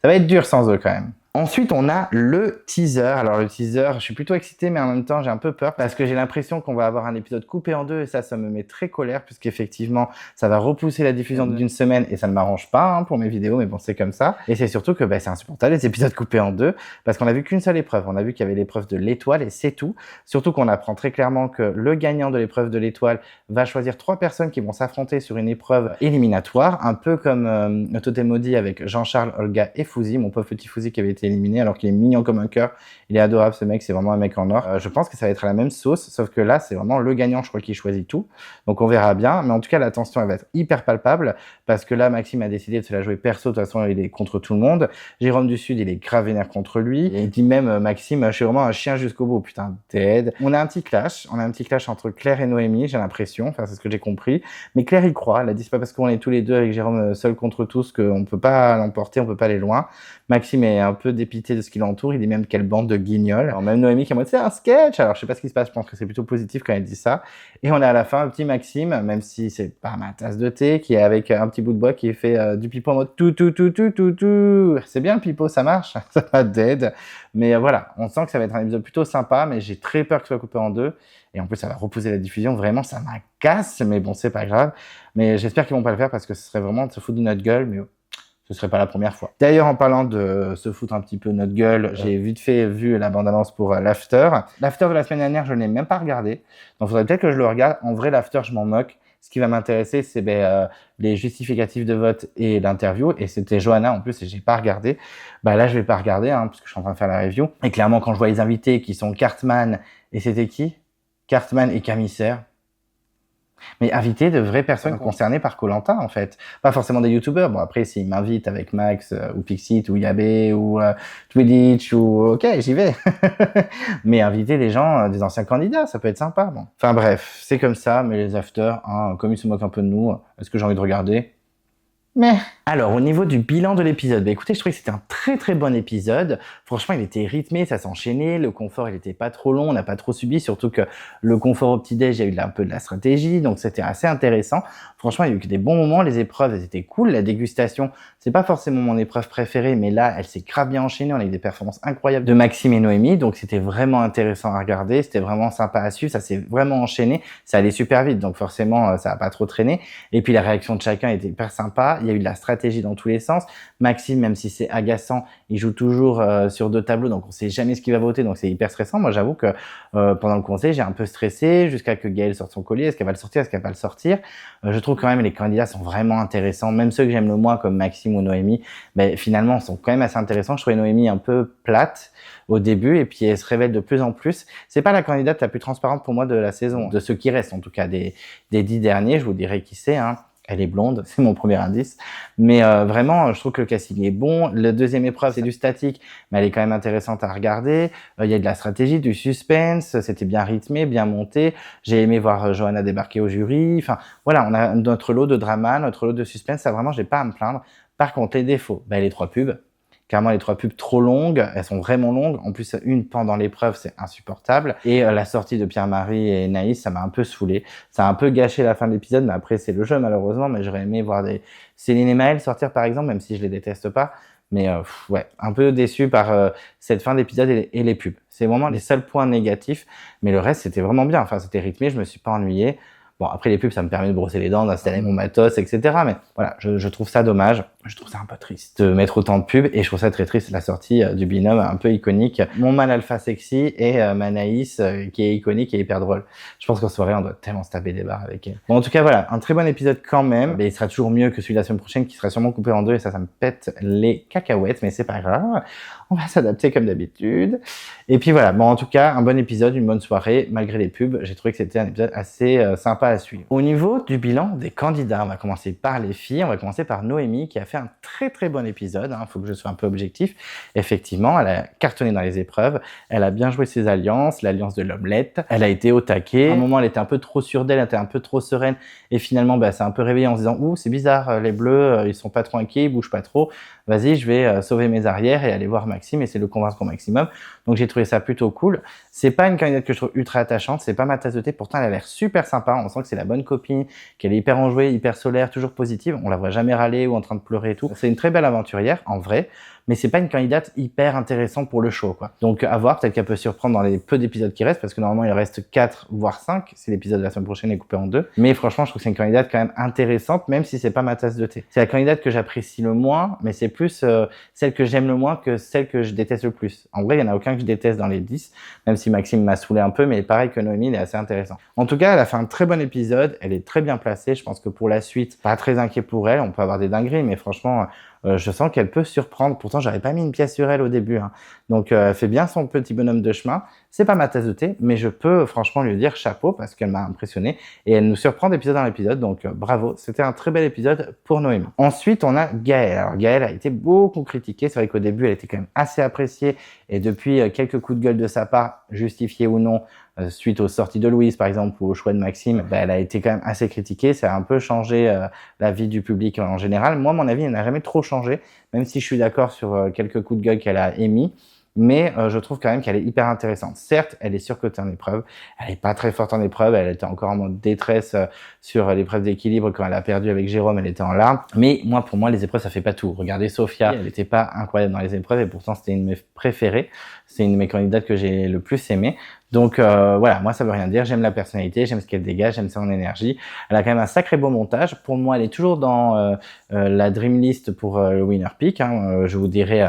Ça va être dur sans eux quand même. Ensuite, on a le teaser. Alors le teaser, je suis plutôt excité, mais en même temps, j'ai un peu peur parce que j'ai l'impression qu'on va avoir un épisode coupé en deux et ça me met très colère puisqu'effectivement, ça va repousser la diffusion d'une semaine et ça ne m'arrange pas pour mes vidéos, mais bon, c'est comme ça. Et c'est surtout que c'est insupportable les épisodes coupés en deux parce qu'on a vu qu'une seule épreuve. On a vu qu'il y avait l'épreuve de l'étoile et c'est tout. Surtout qu'on apprend très clairement que le gagnant de l'épreuve de l'étoile va choisir 3 personnes qui vont s'affronter sur une épreuve éliminatoire, un peu comme Totem Maudit avec Jean-Charles, Olga et Fouzi, mon pauvre petit Fouzi qui avait été éliminé alors qu'il est mignon comme un cœur. Il est adorable ce mec, c'est vraiment un mec en or. Je pense que ça va être à la même sauce, sauf que là c'est vraiment le gagnant, je crois, qui choisit tout. Donc on verra bien, mais en tout cas la tension elle va être hyper palpable parce que là Maxime a décidé de se la jouer perso, de toute façon il est contre tout le monde. Jérôme du Sud il est grave vénère contre lui et il dit même Maxime, je suis vraiment un chien jusqu'au bout. Putain, dead. On a un petit clash entre Claire et Noémie, j'ai l'impression, enfin c'est ce que j'ai compris, mais Claire y croit. Elle a dit c'est pas parce qu'on est tous les deux avec Jérôme seul contre tous qu'on peut pas l'emporter, on peut pas aller loin. Maxime est un peu dépité de ce qui l'entoure, il dit même quelle bande de guignols. Alors même Noémie qui est en mode c'est un sketch, alors je sais pas ce qui se passe, je pense que c'est plutôt positif quand elle dit ça. Et on a à la fin un petit Maxime, même si c'est pas ma tasse de thé, qui est avec un petit bout de bois qui fait du pipeau en mode tout. C'est bien le pipeau, ça marche, ça va dead. Mais voilà, on sent que ça va être un épisode plutôt sympa, mais j'ai très peur que ce soit coupé en deux. Et en plus, ça va repousser la diffusion. Vraiment, ça m'agace, mais bon, c'est pas grave. Mais j'espère qu'ils vont pas le faire parce que ce serait vraiment de se foutre de notre gueule, mais ce serait pas la première fois. D'ailleurs, en parlant de se foutre un petit peu de notre gueule, j'ai vite fait vu la bande-annonce pour l'after. L'after de la semaine dernière, je ne l'ai même pas regardé. Donc, il faudrait peut-être que je le regarde. En vrai, l'after, je m'en moque. Ce qui va m'intéresser, c'est les justificatifs de vote et l'interview. Et c'était Johanna en plus, et j'ai pas regardé. Là, je vais pas regarder, puisque je suis en train de faire la review. Et clairement, quand je vois les invités qui sont Cartman, et c'était qui? Cartman et Camille Serre. Mais inviter de vraies personnes concernées par Koh-Lanta, en fait. Pas forcément des youtubeurs. Bon, après, s'ils m'invitent avec Max, ou Pixit, ou Yabé, ou Twitch, ou... Ok, j'y vais. Mais inviter des gens, des anciens candidats, ça peut être sympa. Bon. Enfin bref, c'est comme ça, mais les afters, comme ils se moquent un peu de nous, est-ce que j'ai envie de regarder? Mais alors, au niveau du bilan de l'épisode, écoutez, je trouvais que c'était un très très bon épisode. Franchement, il était rythmé, ça s'enchaînait. Le confort, il était pas trop long, on n'a pas trop subi. Surtout que le confort au petit-déj, il y a eu un peu de la stratégie, donc c'était assez intéressant. Franchement, il y a eu que des bons moments. Les épreuves, elles étaient cool. La dégustation, c'est pas forcément mon épreuve préférée, mais là, elle s'est grave bien enchaînée. On a eu des performances incroyables de Maxime et Noémie, donc c'était vraiment intéressant à regarder. C'était vraiment sympa à suivre. Ça s'est vraiment enchaîné. Ça allait super vite, donc forcément, ça a pas trop traîné. Et puis la réaction de chacun était hyper sympa. Il y a eu de la stratégie dans tous les sens. Maxime, même si c'est agaçant, il joue toujours sur 2 tableaux, donc on sait jamais ce qu'il va voter, donc c'est hyper stressant. Moi, j'avoue que pendant le conseil, j'ai un peu stressé jusqu'à que Gaëlle sorte son collier. Est-ce qu'elle va le sortir? Est-ce qu'elle va le sortir? Je trouve quand même les candidats sont vraiment intéressants. Même ceux que j'aime le moins, comme Maxime ou Noémie, ben, finalement, sont quand même assez intéressants. Je trouvais Noémie un peu plate au début, et puis elle se révèle de plus en plus. C'est pas la candidate la plus transparente pour moi de la saison, de ceux qui restent en tout cas, des 10 derniers. Je vous dirai qui c'est, hein. Elle est blonde, c'est mon premier indice. Mais vraiment, je trouve que le casting est bon. La deuxième épreuve, c'est du statique, mais elle est quand même intéressante à regarder. Il y a de la stratégie, du suspense, c'était bien rythmé, bien monté. J'ai aimé voir Johanna débarquer au jury. Enfin, voilà, on a notre lot de drama, notre lot de suspense. Ça, vraiment, j'ai pas à me plaindre. Par contre, les défauts, ben, les 3 pubs. Clairement, les 3 pubs trop longues, elles sont vraiment longues. En plus, une pendant l'épreuve, c'est insupportable. Et la sortie de Pierre-Marie et Naïs, ça m'a un peu saoulé. Ça a un peu gâché la fin de l'épisode, mais après, c'est le jeu, malheureusement. Mais j'aurais aimé voir des Céline et Maëlle sortir, par exemple, même si je les déteste pas. Mais ouais, un peu déçu par cette fin d'épisode et les pubs. C'est vraiment les seuls points négatifs. Mais le reste, c'était vraiment bien. Enfin, c'était rythmé, je me suis pas ennuyé. Bon, après les pubs, ça me permet de brosser les dents, d'installer mon matos, etc. Mais voilà, je trouve ça dommage. Je trouve ça un peu triste de mettre autant de pubs, et je trouve ça très triste la sortie du binôme un peu iconique. Mon mal alpha sexy et ma Naïs qui est iconique et hyper drôle. Je pense qu'en soirée, on doit tellement se taper des barres avec elle. Bon, en tout cas, voilà, un très bon épisode quand même. Mais il sera toujours mieux que celui de la semaine prochaine, qui sera sûrement coupé en 2, et ça me pète les cacahuètes, mais c'est pas grave. On va s'adapter comme d'habitude. Et puis voilà, bon, en tout cas, un bon épisode, une bonne soirée, malgré les pubs. J'ai trouvé que c'était un épisode assez sympa à suivre. Au niveau du bilan des candidats, on va commencer par les filles. On va commencer par Noémie, qui a fait un très bon épisode. Hein. Faut que je sois un peu objectif. Effectivement, elle a cartonné dans les épreuves. Elle a bien joué ses alliances, l'alliance de l'omelette. Elle a été au taquet. À un moment, elle était un peu trop sûre d'elle, elle était un peu trop sereine. Et finalement, bah, c'est un peu réveillé en se disant « Ouh, c'est bizarre, les bleus, ils sont pas trop inquiets, ils bougent pas trop. Vas-y, je vais sauver mes arrières et aller voir Maxime, et c'est le convaincre au maximum. » Donc j'ai trouvé ça plutôt cool. C'est pas une candidate que je trouve ultra attachante, c'est pas ma tasse de thé, pourtant elle a l'air super sympa, on sent que c'est la bonne copine, qu'elle est hyper enjouée, hyper solaire, toujours positive, on la voit jamais râler ou en train de pleurer et tout. C'est une très belle aventurière, en vrai, mais c'est pas une candidate hyper intéressante pour le show, quoi. Donc à voir, peut-être qu'elle peut surprendre dans les peu d'épisodes qui restent, parce que normalement il reste 4 voire 5, si l'épisode de la semaine prochaine est coupé en 2. Mais franchement, je trouve que c'est une candidate quand même intéressante, même si c'est pas ma tasse de thé. C'est la candidate que j'apprécie le moins, mais c'est plus celle que j'aime le moins que celle que je déteste le plus. En vrai, il y en a aucun que je déteste dans les 10, même si Maxime m'a saoulé un peu, mais pareil que Noémie, il est assez intéressant. En tout cas, elle a fait un très bon épisode, elle est très bien placée, je pense que pour la suite, pas très inquiet pour elle, on peut avoir des dingueries, mais franchement, je sens qu'elle peut surprendre. Pourtant, j'avais pas mis une pièce sur elle au début, hein. Donc, elle fait bien son petit bonhomme de chemin. C'est pas ma tasse de thé, mais je peux franchement lui dire chapeau, parce qu'elle m'a impressionné et elle nous surprend d'épisode en épisode. Donc, bravo. C'était un très bel épisode pour Noémie. Ensuite, on a Gaëlle. Alors, Gaëlle a été beaucoup critiquée. C'est vrai qu'au début, elle était quand même assez appréciée, et depuis quelques coups de gueule de sa part, justifiés ou non, suite aux sorties de Louise par exemple ou au choix de Maxime, elle a été quand même assez critiquée. Ça a un peu changé la vie du public en général. Moi, mon avis, elle n'a jamais trop changé, même si je suis d'accord sur quelques coups de gueule qu'elle a émis. Mais je trouve quand même qu'elle est hyper intéressante. Certes, elle est surcotée en épreuve, elle est pas très forte en épreuve, elle était encore en mode détresse sur l'épreuve d'équilibre quand elle a perdu avec Jérôme, elle était en larmes. Mais moi, pour moi, les épreuves, ça fait pas tout. Regardez Sophia, elle n'était pas incroyable dans les épreuves, et pourtant c'était une de mes préférées. C'est une de mes candidates que j'ai le plus aimée. Donc voilà, moi ça veut rien dire, j'aime la personnalité, j'aime ce qu'elle dégage, j'aime son énergie. Elle a quand même un sacré beau montage. Pour moi, elle est toujours dans la dream list pour le winner pick, hein. Je vous dirai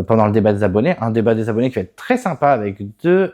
pendant le débat des abonnés, un débat des abonnés qui va être très sympa avec 2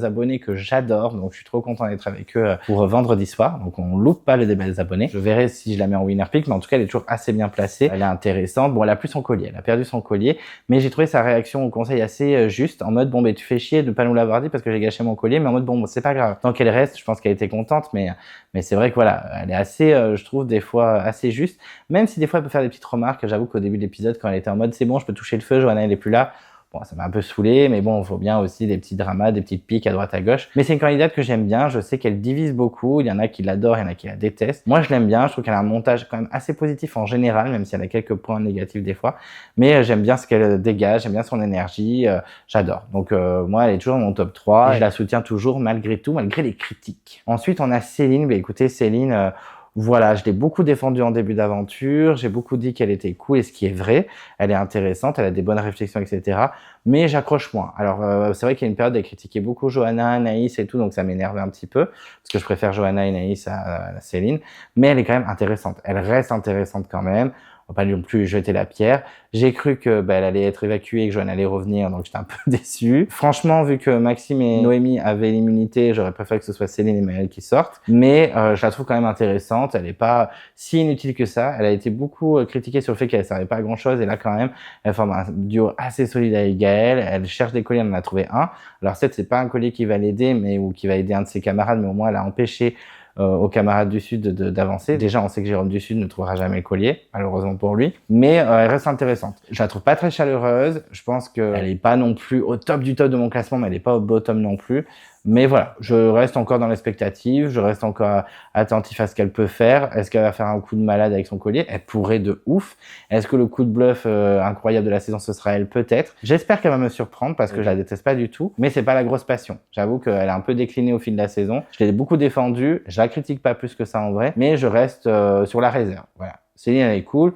abonnés que j'adore, donc je suis trop content d'être avec eux pour vendredi soir. Donc on loupe pas le débat des abonnés. Je verrai si je la mets en winner pick, mais en tout cas elle est toujours assez bien placée, elle est intéressante. Bon, elle a plus son collier, elle a perdu son collier, mais j'ai trouvé sa réaction au conseil assez juste, en mode bon ben tu fais chier de pas nous l'avoir dit parce que j'ai gâché mon collier, mais en mode bon c'est pas grave, tant qu'elle reste, je pense qu'elle était contente. Mais c'est vrai que voilà, elle est assez je trouve des fois assez juste, même si des fois elle peut faire des petites remarques. J'avoue qu'au début de l'épisode, quand elle était en mode c'est bon je peux toucher le feu, Johanna elle est plus là, bon ça m'a un peu saoulé, mais bon il faut bien aussi des petits dramas, des petites piques à droite à gauche. Mais c'est une candidate que j'aime bien, je sais qu'elle divise beaucoup, il y en a qui l'adorent, il y en a qui la détestent. Moi je l'aime bien, je trouve qu'elle a un montage quand même assez positif en général, même si elle a quelques points négatifs des fois, mais j'aime bien ce qu'elle dégage, j'aime bien son énergie, j'adore. Donc moi elle est toujours dans mon top 3, et je la soutiens toujours malgré tout, malgré les critiques. Ensuite on a Céline. Bah écoutez, Céline, voilà, je l'ai beaucoup défendue en début d'aventure, j'ai beaucoup dit qu'elle était cool, et ce qui est vrai, elle est intéressante, elle a des bonnes réflexions, etc. Mais j'accroche moins. Alors c'est vrai qu'il y a une période, elle critiquait beaucoup Johanna, Naïs et tout, donc ça m'énervait un petit peu, parce que je préfère Johanna et Naïs à Céline, mais elle est quand même intéressante, elle reste intéressante quand même. va pas non plus jeter la pierre. J'ai cru que elle allait être évacuée et que Johanna allait revenir, donc j'étais un peu déçu. Franchement, vu que Maxime et Noémie avaient l'immunité, j'aurais préféré que ce soit Céline et Maëlle qui sortent. Mais je la trouve quand même intéressante. Elle est pas si inutile que ça. Elle a été beaucoup critiquée sur le fait qu'elle servait pas à grand chose. Et là, quand même, elle forme un duo assez solide avec Gaël. Elle cherche des colliers, elle en a trouvé un. Alors certes, c'est pas un collier qui va l'aider, ou qui va aider un de ses camarades, mais au moins elle a empêché aux camarades du Sud d'avancer. Déjà, on sait que Jérôme du Sud ne trouvera jamais le collier, malheureusement pour lui. Mais elle reste intéressante. Je la trouve pas très chaleureuse. Je pense qu'elle est pas non plus au top du top de mon classement, mais elle est pas au bottom non plus. Mais voilà, je reste encore dans l'expectative, je reste encore attentif à ce qu'elle peut faire. Est-ce qu'elle va faire un coup de malade avec son collier? Elle pourrait de ouf. Est-ce que le coup de bluff incroyable de la saison, ce sera elle? Peut-être. J'espère qu'elle va me surprendre parce que je la déteste pas du tout. Mais c'est pas la grosse passion. J'avoue qu'elle a un peu décliné au fil de la saison. Je l'ai beaucoup défendue. Je la critique pas plus que ça en vrai. Mais je reste sur la réserve. Voilà. Céline, elle est cool.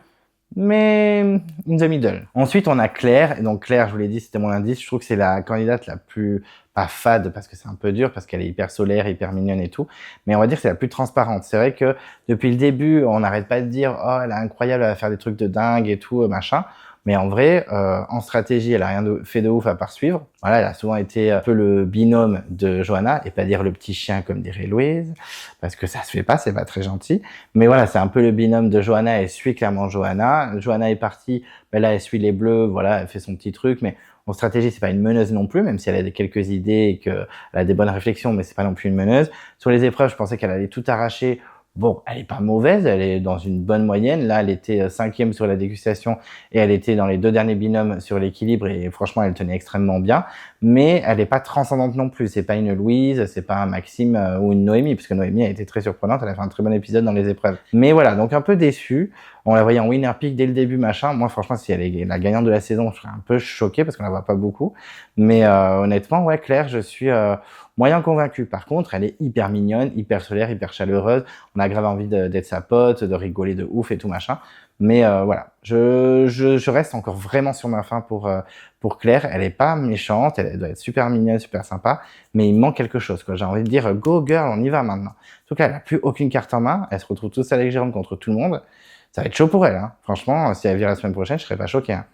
Mais in the middle. Ensuite, on a Claire. Et donc Claire, je vous l'ai dit, c'était mon indice. Je trouve que c'est la candidate la plus, pas fade parce que c'est un peu dur, parce qu'elle est hyper solaire, hyper mignonne et tout. Mais on va dire que c'est la plus transparente. C'est vrai que depuis le début, on n'arrête pas de dire « Oh, elle est incroyable, elle va faire des trucs de dingue et tout, machin ». Mais en vrai, en stratégie, elle a rien fait de ouf à part suivre. Voilà, elle a souvent été un peu le binôme de Johanna, et pas dire le petit chien comme dirait Louise, parce que ça se fait pas, c'est pas très gentil. Mais voilà, c'est un peu le binôme de Johanna, elle suit clairement Johanna. Johanna est partie, là elle suit les bleus, voilà, elle fait son petit truc, mais en stratégie, c'est pas une meneuse non plus, même si elle a quelques idées et qu'elle a des bonnes réflexions, mais c'est pas non plus une meneuse. Sur les épreuves, je pensais qu'elle allait tout arracher. Bon, elle est pas mauvaise, elle est dans une bonne moyenne. Là, elle était 5e sur la dégustation et elle était dans les 2 derniers binômes sur l'équilibre et franchement, elle tenait extrêmement bien. Mais elle est pas transcendante non plus. C'est pas une Louise, c'est pas un Maxime ou une Noémie, puisque Noémie a été très surprenante. Elle a fait un très bon épisode dans les épreuves. Mais voilà, donc un peu déçu. On la voyait en winner pick dès le début, machin. Moi, franchement, si elle est la gagnante de la saison, je serais un peu choqué parce qu'on la voit pas beaucoup. Mais honnêtement, ouais, Claire, je suis moyen convaincu. Par contre, elle est hyper mignonne, hyper solaire, hyper chaleureuse. On a grave envie d'être sa pote, de rigoler de ouf et tout machin. Mais voilà, je reste encore vraiment sur ma faim pour Claire. Elle est pas méchante, elle doit être super mignonne, super sympa, mais il manque quelque chose, quoi. J'ai envie de dire go girl, on y va maintenant. En tout cas, elle a plus aucune carte en main. Elle se retrouve toute seule avec Jérôme contre tout le monde. Ça va être chaud pour elle, hein. Franchement, si elle vient la semaine prochaine, je serais pas choqué, hein.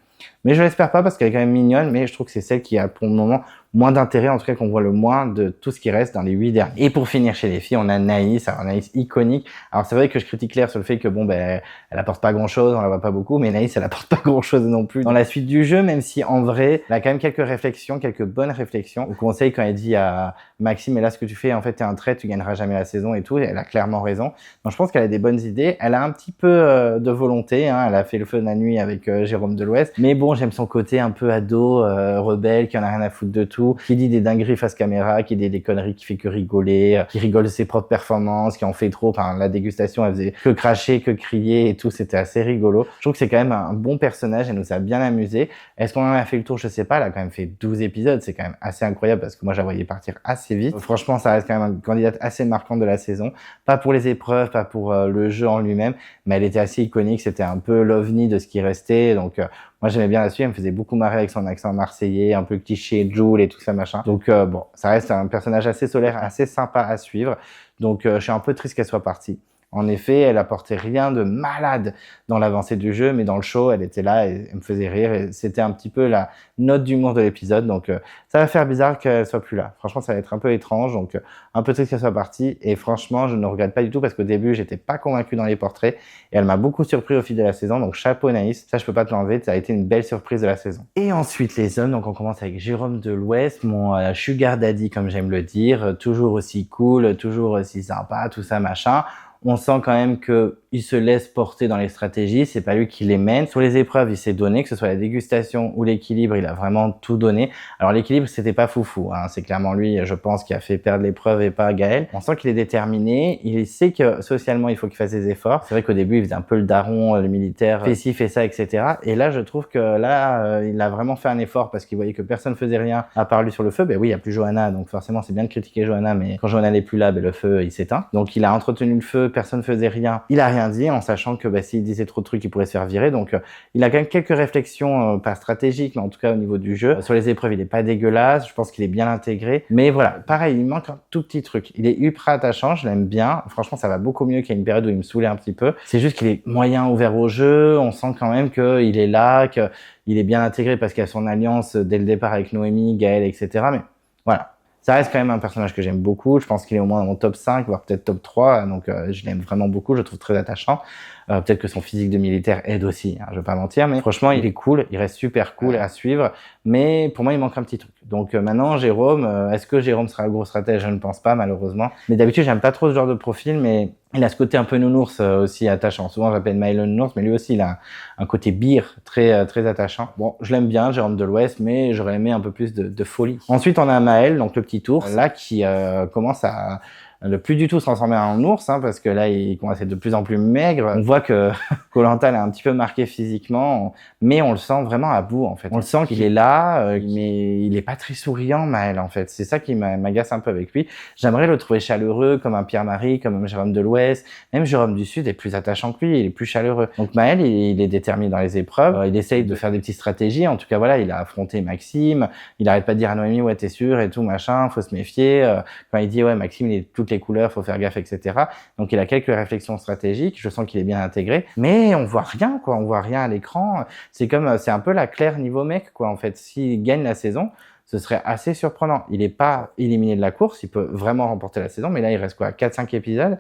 Mais je l'espère pas parce qu'elle est quand même mignonne, mais je trouve que c'est celle qui a pour le moment moins d'intérêt, en tout cas qu'on voit le moins de tout ce qui reste dans les 8 derniers. Et pour finir chez les filles, on a Naïs, alors Naïs iconique. Alors c'est vrai que je critique Claire sur le fait que bon, elle apporte pas grand chose, on la voit pas beaucoup, mais Naïs, elle apporte pas grand chose non plus dans la suite du jeu, même si en vrai, elle a quand même quelques réflexions, quelques bonnes réflexions. Au conseil, quand elle dit à Maxime, mais là, ce que tu fais, en fait, t'es un trait, tu gagneras jamais la saison et tout, elle a clairement raison. Donc je pense qu'elle a des bonnes idées. Elle a un petit peu de volonté, hein. Elle a fait le feu de la nuit avec Jérôme de l'Ouest. Mais bon, j'aime son côté un peu ado, rebelle, qui en a rien à foutre de tout, qui dit des dingueries face caméra, qui dit des conneries, qui fait que rigoler, qui rigole de ses propres performances, qui en fait trop. Enfin, la dégustation, elle faisait que cracher, que crier et tout, c'était assez rigolo. Je trouve que c'est quand même un bon personnage, elle nous a bien amusé. Est-ce qu'on en a fait le tour? Je sais pas, elle a quand même fait 12 épisodes, c'est quand même assez incroyable parce que moi, je la voyais partir assez vite. Franchement, ça reste quand même une candidate assez marquante de la saison. Pas pour les épreuves, pas pour le jeu en lui-même, mais elle était assez iconique, c'était un peu l'ovni de ce qui restait, donc moi, j'aimais bien la suivre, elle me faisait beaucoup marrer avec son accent marseillais, un peu cliché, Joule et tout ça, machin. Donc, bon, ça reste un personnage assez solaire, assez sympa à suivre. Donc, je suis un peu triste qu'elle soit partie. En effet, elle apportait rien de malade dans l'avancée du jeu, mais dans le show, elle était là et elle me faisait rire. Et c'était un petit peu la note d'humour de l'épisode. Donc, ça va faire bizarre qu'elle soit plus là. Franchement, ça va être un peu étrange. Donc, un peu triste qu'elle soit partie. Et franchement, je ne regrette pas du tout parce qu'au début, j'étais pas convaincu dans les portraits. Et elle m'a beaucoup surpris au fil de la saison. Donc, chapeau Naïs. Ça, je peux pas te l'enlever. Ça a été une belle surprise de la saison. Et ensuite, les hommes. Donc, on commence avec Jérôme de l'Ouest, mon sugar daddy, comme j'aime le dire. Toujours aussi cool, toujours aussi sympa, tout ça, machin. On sent quand même qu'il se laisse porter dans les stratégies, c'est pas lui qui les mène. Sur les épreuves, il s'est donné, que ce soit la dégustation ou l'équilibre, il a vraiment tout donné. Alors l'équilibre, c'était pas foufou, hein. C'est clairement lui, je pense, qui a fait perdre l'épreuve et pas Gaël. On sent qu'il est déterminé, il sait que socialement, il faut qu'il fasse des efforts. C'est vrai qu'au début, il faisait un peu le daron, le militaire, fais ci, fais ça, etc. Et là, je trouve que là, il a vraiment fait un effort parce qu'il voyait que personne faisait rien à part lui sur le feu. Ben oui, il y a plus Johanna, donc forcément, c'est bien de critiquer Johanna, mais quand Johanna n'est plus là, ben le feu, il s'éteint. Donc il a entretenu le feu, deux personnes faisaient rien, il a rien dit, en sachant que s'il disait trop de trucs, il pourrait se faire virer. Donc, il a quand même quelques réflexions, pas stratégiques, mais en tout cas au niveau du jeu. Sur les épreuves, il est pas dégueulasse. Je pense qu'il est bien intégré. Mais voilà, pareil, il manque un tout petit truc. Il est ultra attachant, je l'aime bien. Franchement, ça va beaucoup mieux qu'il y a une période où il me saoulait un petit peu. C'est juste qu'il est moyen ouvert au jeu. On sent quand même qu'il est là, qu'il est bien intégré parce qu'il y a son alliance dès le départ avec Noémie, Gaël, etc. Mais voilà. Ça reste quand même un personnage que j'aime beaucoup. Je pense qu'il est au moins dans mon top 5, voire peut-être top 3. Donc, je l'aime vraiment beaucoup. Je le trouve très attachant. Peut-être que son physique de militaire aide aussi, hein, je vais pas mentir. Mais franchement, il est cool. Il reste super cool à suivre. Mais pour moi, il manque un petit truc. Donc maintenant, Jérôme, est-ce que Jérôme sera le gros stratège? Je ne pense pas, malheureusement. Mais d'habitude, j'aime pas trop ce genre de profil. Mais il a ce côté un peu nounours aussi attachant. Souvent, j'appelle Maël le nounours. Mais lui aussi, il a un côté beer très attachant. Bon, je l'aime bien, Jérôme de l'Ouest. Mais j'aurais aimé un peu plus de folie. Ensuite, on a Maël, donc le petit ours, là, qui commence à ne plus du tout se transformer en ours, hein, parce que là, il commence à être de plus en plus maigre. On voit que Koh-Lanta l'a un petit peu marqué physiquement, mais on le sent vraiment à bout, en fait. On le sent qu'il est là, mais il est pas très souriant, Maël, en fait. C'est ça qui m'agace un peu avec lui. J'aimerais le trouver chaleureux, comme un Pierre-Marie, comme un Jérôme de l'Ouest. Même Jérôme du Sud est plus attachant que lui, il est plus chaleureux. Donc Maël, il est déterminé dans les épreuves. Il essaye de faire des petites stratégies. En tout cas, voilà, il a affronté Maxime. Il arrête pas de dire à Noémie, ouais, t'es sûr et tout, machin, faut se méfier. Quand il dit, ouais, Maxime, il est toutes les couleurs, faut faire gaffe, etc. Donc il a quelques réflexions stratégiques. Je sens qu'il est bien intégré, mais on voit rien, quoi. On voit rien à l'écran. C'est un peu la Claire niveau mec, quoi. En fait, s'il gagne la saison, ce serait assez surprenant. Il n'est pas éliminé de la course, il peut vraiment remporter la saison, mais là il reste quoi, 4-5 épisodes.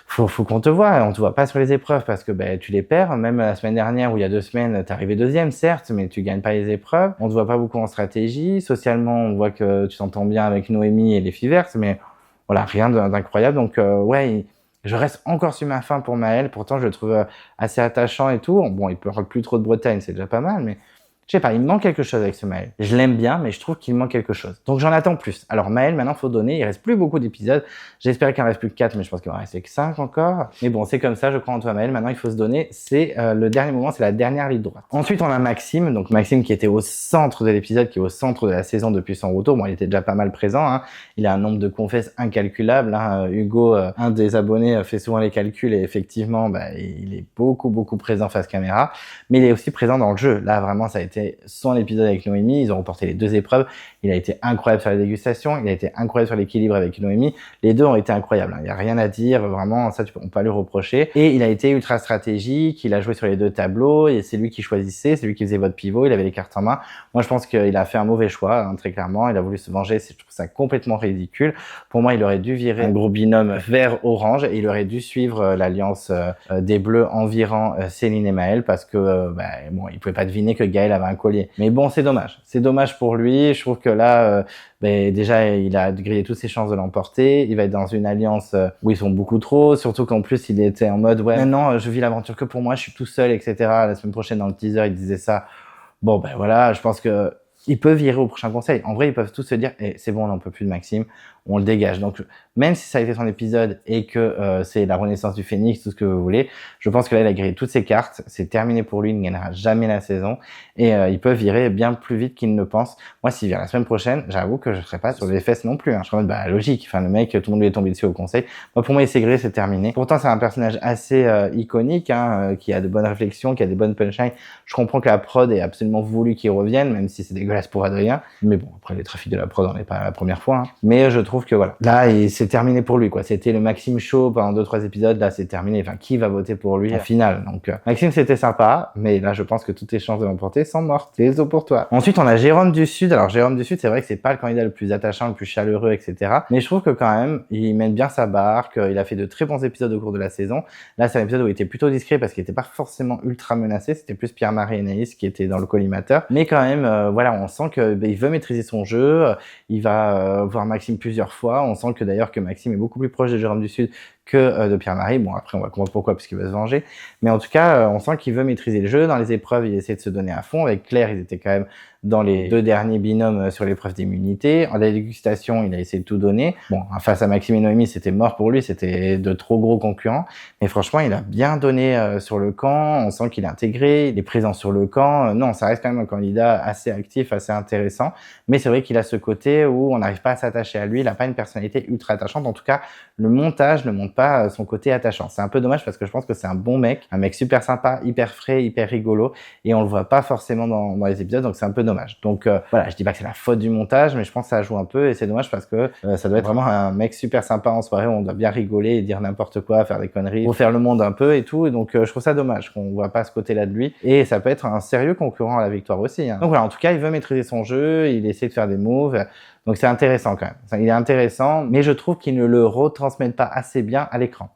Faut qu'on te voit, on te voit pas sur les épreuves parce que tu les perds. Même la semaine dernière ou il y a 2 semaines, t'es arrivé 2e, certes, mais tu gagnes pas les épreuves. On te voit pas beaucoup en stratégie. Socialement, on voit que tu t'entends bien avec Noémie et les filles vertes, mais voilà, rien d'incroyable. Donc ouais, je reste encore sur ma faim pour Maël. Pourtant, je le trouve assez attachant et tout. Bon, il parle plus trop de Bretagne, c'est déjà pas mal, mais je sais pas, il me manque quelque chose avec ce Maël. Je l'aime bien, mais je trouve qu'il me manque quelque chose. Donc j'en attends plus. Alors Maël, maintenant, faut donner. Il reste plus beaucoup d'épisodes. J'espère qu'il en reste plus que 4, mais je pense qu'il en reste que 5 encore. Mais bon, c'est comme ça, je crois en toi, Maël. Maintenant, il faut se donner. C'est le dernier moment, c'est la dernière ligne droite. Ensuite, on a Maxime. Donc Maxime qui était au centre de l'épisode, qui est au centre de la saison depuis son retour. Bon, il était déjà pas mal présent, hein. Il a un nombre de confesses incalculable, hein. Hugo, un des abonnés, fait souvent les calculs et effectivement, il est beaucoup présent face caméra. Mais il est aussi présent dans le jeu. Là, vraiment, ça a été son épisode avec Noémie. Ils ont remporté les 2 épreuves. Il a été incroyable sur la dégustation. Il a été incroyable sur l'équilibre avec Noémie. Les 2 ont été incroyables, hein. Il n'y a rien à dire. Vraiment, ça, on peut pas lui reprocher. Et il a été ultra stratégique. Il a joué sur les 2 tableaux et c'est lui qui choisissait. C'est lui qui faisait votre pivot. Il avait les cartes en main. Moi, je pense qu'il a fait un mauvais choix, hein, très clairement. Il a voulu se venger. Je trouve ça complètement ridicule. Pour moi, il aurait dû virer un gros binôme vert-orange et il aurait dû suivre l'alliance des Bleus envirant Céline et Maël parce que, bon, il pouvait pas deviner que Gaël avait un collier. Mais bon, c'est dommage. C'est dommage pour lui. Je trouve que là, déjà, il a grillé toutes ses chances de l'emporter. Il va être dans une alliance où ils sont beaucoup trop. Surtout qu'en plus, il était en mode, ouais, maintenant, je vis l'aventure que pour moi, je suis tout seul, etc. La semaine prochaine, dans le teaser, il disait ça. Bon, voilà, je pense que ils peuvent virer au prochain conseil. En vrai, ils peuvent tous se dire, c'est bon, on n'en peut plus de Maxime, on le dégage. Donc, même si ça a été son épisode et que c'est la renaissance du Phénix, tout ce que vous voulez, je pense que là, il a grillé toutes ses cartes. C'est terminé pour lui, il ne gagnera jamais la saison. Et ils peuvent virer bien plus vite qu'ils ne le pensent. Moi, s'il vient la semaine prochaine, j'avoue que je ne serai pas sur les fesses non plus, hein. Je serais en mode, logique. Enfin, le mec, tout le monde lui est tombé dessus au conseil. Moi, pour moi, il s'est grillé, c'est terminé. Pourtant, c'est un personnage assez iconique, hein, qui a de bonnes réflexions, qui a des bonnes punchlines. Je comprends que la prod ait absolument voulu qu'il revienne, même si c'est dégueulasse pour Adrien. Mais bon, après, les trafics de la prod, on n'est pas la première fois, hein. Mais je trouve que voilà. Là, c'est terminé pour lui, quoi. C'était le Maxime Show pendant 2-3 épisodes. Là, c'est terminé. Enfin, qui va voter pour lui en finale? Donc, Maxime, c'était sympa. Mais là, je pense que toutes tes chances de l'emporter sont mortes. Les os pour toi. Ensuite, on a Jérôme du Sud. Alors, Jérôme du Sud, c'est vrai que c'est pas le candidat le plus attachant, le plus chaleureux, etc. Mais je trouve que quand même, il mène bien sa barque. Il a fait de très bons épisodes au cours de la saison. Là, c'est un épisode où il était plutôt discret parce qu'il était pas forcément ultra menacé. C'était plus Pierre-Marie et Naïs qui étaient dans le collimateur. Mais quand même, voilà, on sent que il veut maîtriser son jeu. Il va voir Maxime plusieurs fois. On sent que d'ailleurs que Maxime est beaucoup plus proche de Jérôme du Sud que de Pierre-Marie. Bon, après, on va comprendre pourquoi, puisqu'il veut se venger. Mais en tout cas, on sent qu'il veut maîtriser le jeu. Dans les épreuves, il essaie de se donner à fond. Avec Claire, ils étaient quand même dans les 2 derniers binômes sur l'épreuve d'immunité. En la dégustation, il a essayé de tout donner. Bon, face à Maxime et Noémie, c'était mort pour lui. C'était de trop gros concurrents. Mais franchement, il a bien donné sur le camp. On sent qu'il est intégré. Il est présent sur le camp. Non, ça reste quand même un candidat assez actif, assez intéressant. Mais c'est vrai qu'il a ce côté où on n'arrive pas à s'attacher à lui. Il n'a pas une personnalité ultra attachante. En tout cas, le montage montre pas son côté attachant. C'est un peu dommage parce que je pense que c'est un bon mec, un mec super sympa, hyper frais, hyper rigolo, et on le voit pas forcément dans les épisodes, donc c'est un peu dommage. Donc voilà, je dis pas que c'est la faute du montage, mais je pense que ça joue un peu, et c'est dommage parce que ça doit être vraiment un mec super sympa en soirée où on doit bien rigoler et dire n'importe quoi, faire des conneries, refaire le monde un peu et tout, et donc je trouve ça dommage qu'on voit pas ce côté-là de lui, et ça peut être un sérieux concurrent à la victoire aussi, hein. Donc voilà, en tout cas, il veut maîtriser son jeu, il essaie de faire des moves, donc c'est intéressant quand même. Il est intéressant, mais je trouve qu'il ne le retransmet pas assez bien à l'écran.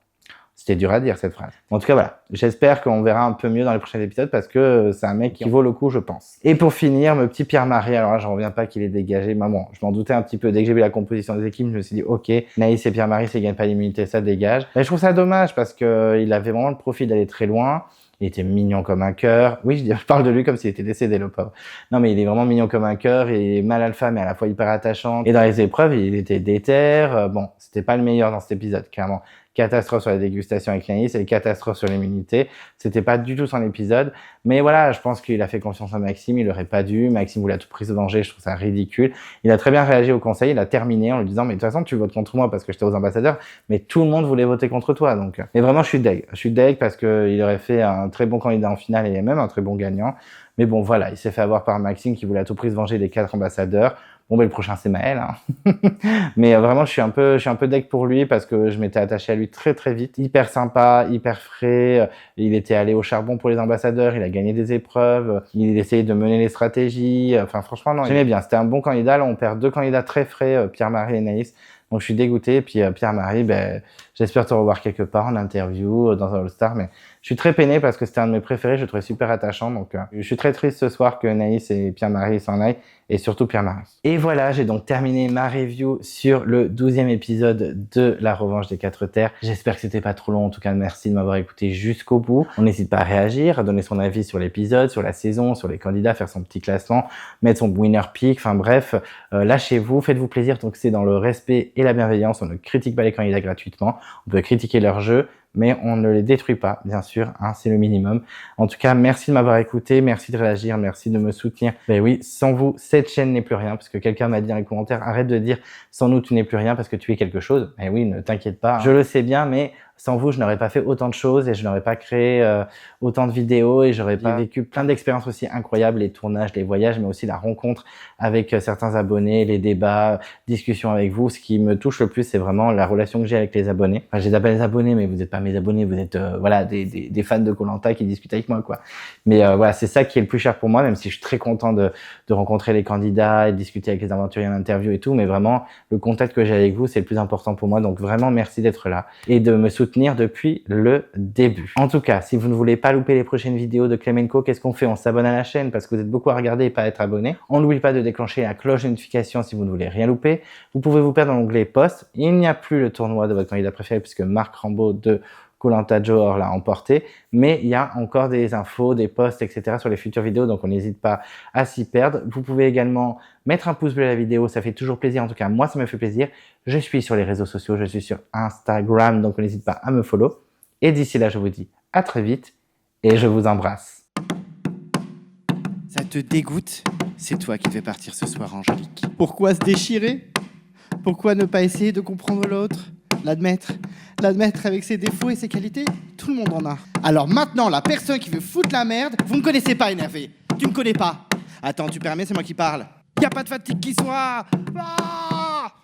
C'était dur à dire cette phrase. En tout cas, voilà. J'espère qu'on verra un peu mieux dans les prochains épisodes parce que c'est un mec qui vaut le coup, je pense. Et pour finir, mon petit Pierre-Marie. Alors là, j'en reviens pas qu'il est dégagé. Mais bon, je m'en doutais un petit peu. Dès que j'ai vu la composition des équipes, je me suis dit, ok, Naïs et Pierre-Marie, s'ils gagnent pas l'immunité, ça dégage. Mais je trouve ça dommage parce que il avait vraiment le profil d'aller très loin. Il était mignon comme un cœur. Oui, je parle de lui comme s'il était décédé, le pauvre. Non, mais il est vraiment mignon comme un cœur. Il est mal alpha, mais à la fois hyper attachant. Et dans les épreuves, il était déter. Bon, c'était pas le meilleur dans cet épisode, clairement. Catastrophe sur la dégustation avec Naïs et catastrophe sur l'immunité. C'était pas du tout son épisode. Mais voilà, je pense qu'il a fait confiance à Maxime. Il aurait pas dû. Maxime voulait à tout prix au danger. Je trouve ça ridicule. Il a très bien réagi au conseil. Il a terminé en lui disant, mais de toute façon, tu votes contre moi parce que j'étais aux ambassadeurs. Mais tout le monde voulait voter contre toi. Donc, mais vraiment, je suis deg. Je suis deg parce que il aurait fait un très bon candidat en finale et même un très bon gagnant. Mais bon, voilà, il s'est fait avoir par Maxime qui voulait à tout prix se venger des 4 ambassadeurs. Bon, ben le prochain c'est Maël, hein. Mais vraiment, je suis un peu deg pour lui parce que je m'étais attaché à lui très très vite. Hyper sympa, hyper frais. Il était allé au charbon pour les ambassadeurs. Il a gagné des épreuves. Il essayait de mener les stratégies. Enfin, franchement, non, j'aimais bien. C'était un bon candidat. Là, on perd 2 candidats très frais, Pierre-Marie et Naïs. Donc, je suis dégoûté. Et puis, Pierre-Marie, ben, j'espère te revoir quelque part en interview, dans un All-Star. Mais je suis très peiné parce que c'était un de mes préférés. Je le trouvais super attachant. Donc, je suis très triste ce soir que Naïs et Pierre-Marie s'en aillent. Et surtout Pierre-Marie. Et voilà, j'ai donc terminé ma review sur le 12e épisode de La Revanche des 4 Terres. J'espère que c'était pas trop long. En tout cas, merci de m'avoir écouté jusqu'au bout. On n'hésite pas à réagir, à donner son avis sur l'épisode, sur la saison, sur les candidats, faire son petit classement, mettre son winner pick. Enfin bref, lâchez-vous, faites-vous plaisir. Donc c'est dans le respect et la bienveillance. On ne critique pas les candidats gratuitement. On peut critiquer leur jeu, mais on ne les détruit pas, bien sûr, hein, c'est le minimum. En tout cas, merci de m'avoir écouté, merci de réagir, merci de me soutenir. Ben oui, sans vous, cette chaîne n'est plus rien, parce que quelqu'un m'a dit dans les commentaires, arrête de dire sans nous tu n'es plus rien parce que tu es quelque chose. Ben oui, ne t'inquiète pas, hein. Je le sais bien, mais sans vous, je n'aurais pas fait autant de choses et je n'aurais pas créé autant de vidéos et j'aurais pas vécu plein d'expériences aussi incroyables, les tournages, les voyages, mais aussi la rencontre avec certains abonnés, les débats, discussions avec vous. Ce qui me touche le plus, c'est vraiment la relation que j'ai avec les abonnés. Enfin, je les appelle les abonnés, mais vous n'êtes pas mes abonnés, vous êtes voilà des fans de Koh-Lanta qui discutent avec moi, quoi. Mais voilà, c'est ça qui est le plus cher pour moi, même si je suis très content de rencontrer les candidats et de discuter avec les aventuriers en interview et tout, mais vraiment le contact que j'ai avec vous, c'est le plus important pour moi. Donc vraiment, merci d'être là et de me soutenir depuis le début. En tout cas, si vous ne voulez pas louper les prochaines vidéos de Clemenco, qu'est-ce qu'on fait? On s'abonne à la chaîne parce que vous êtes beaucoup à regarder et pas à être abonné. On n'oublie pas de déclencher la cloche de notification si vous ne voulez rien louper. Vous pouvez vous perdre dans l'onglet post. Il n'y a plus le tournoi de votre candidat préféré puisque Marc Rambaud de Koh-Lanta Johor l'a emporté, mais il y a encore des infos, des posts, etc. sur les futures vidéos, donc on n'hésite pas à s'y perdre. Vous pouvez également mettre un pouce bleu à la vidéo, ça fait toujours plaisir, en tout cas moi ça me fait plaisir. Je suis sur les réseaux sociaux, je suis sur Instagram, donc n'hésite pas à me follow. Et d'ici là, je vous dis à très vite et je vous embrasse. Ça te dégoûte? C'est toi qui devais partir ce soir, Angélique. Pourquoi se déchirer? Pourquoi ne pas essayer de comprendre l'autre? L'admettre avec ses défauts et ses qualités, tout le monde en a. Alors maintenant, la personne qui veut foutre la merde, vous me connaissez pas, énervé. Tu me connais pas. Attends, tu permets, c'est moi qui parle. Y a pas de fatigue qui soit. Ah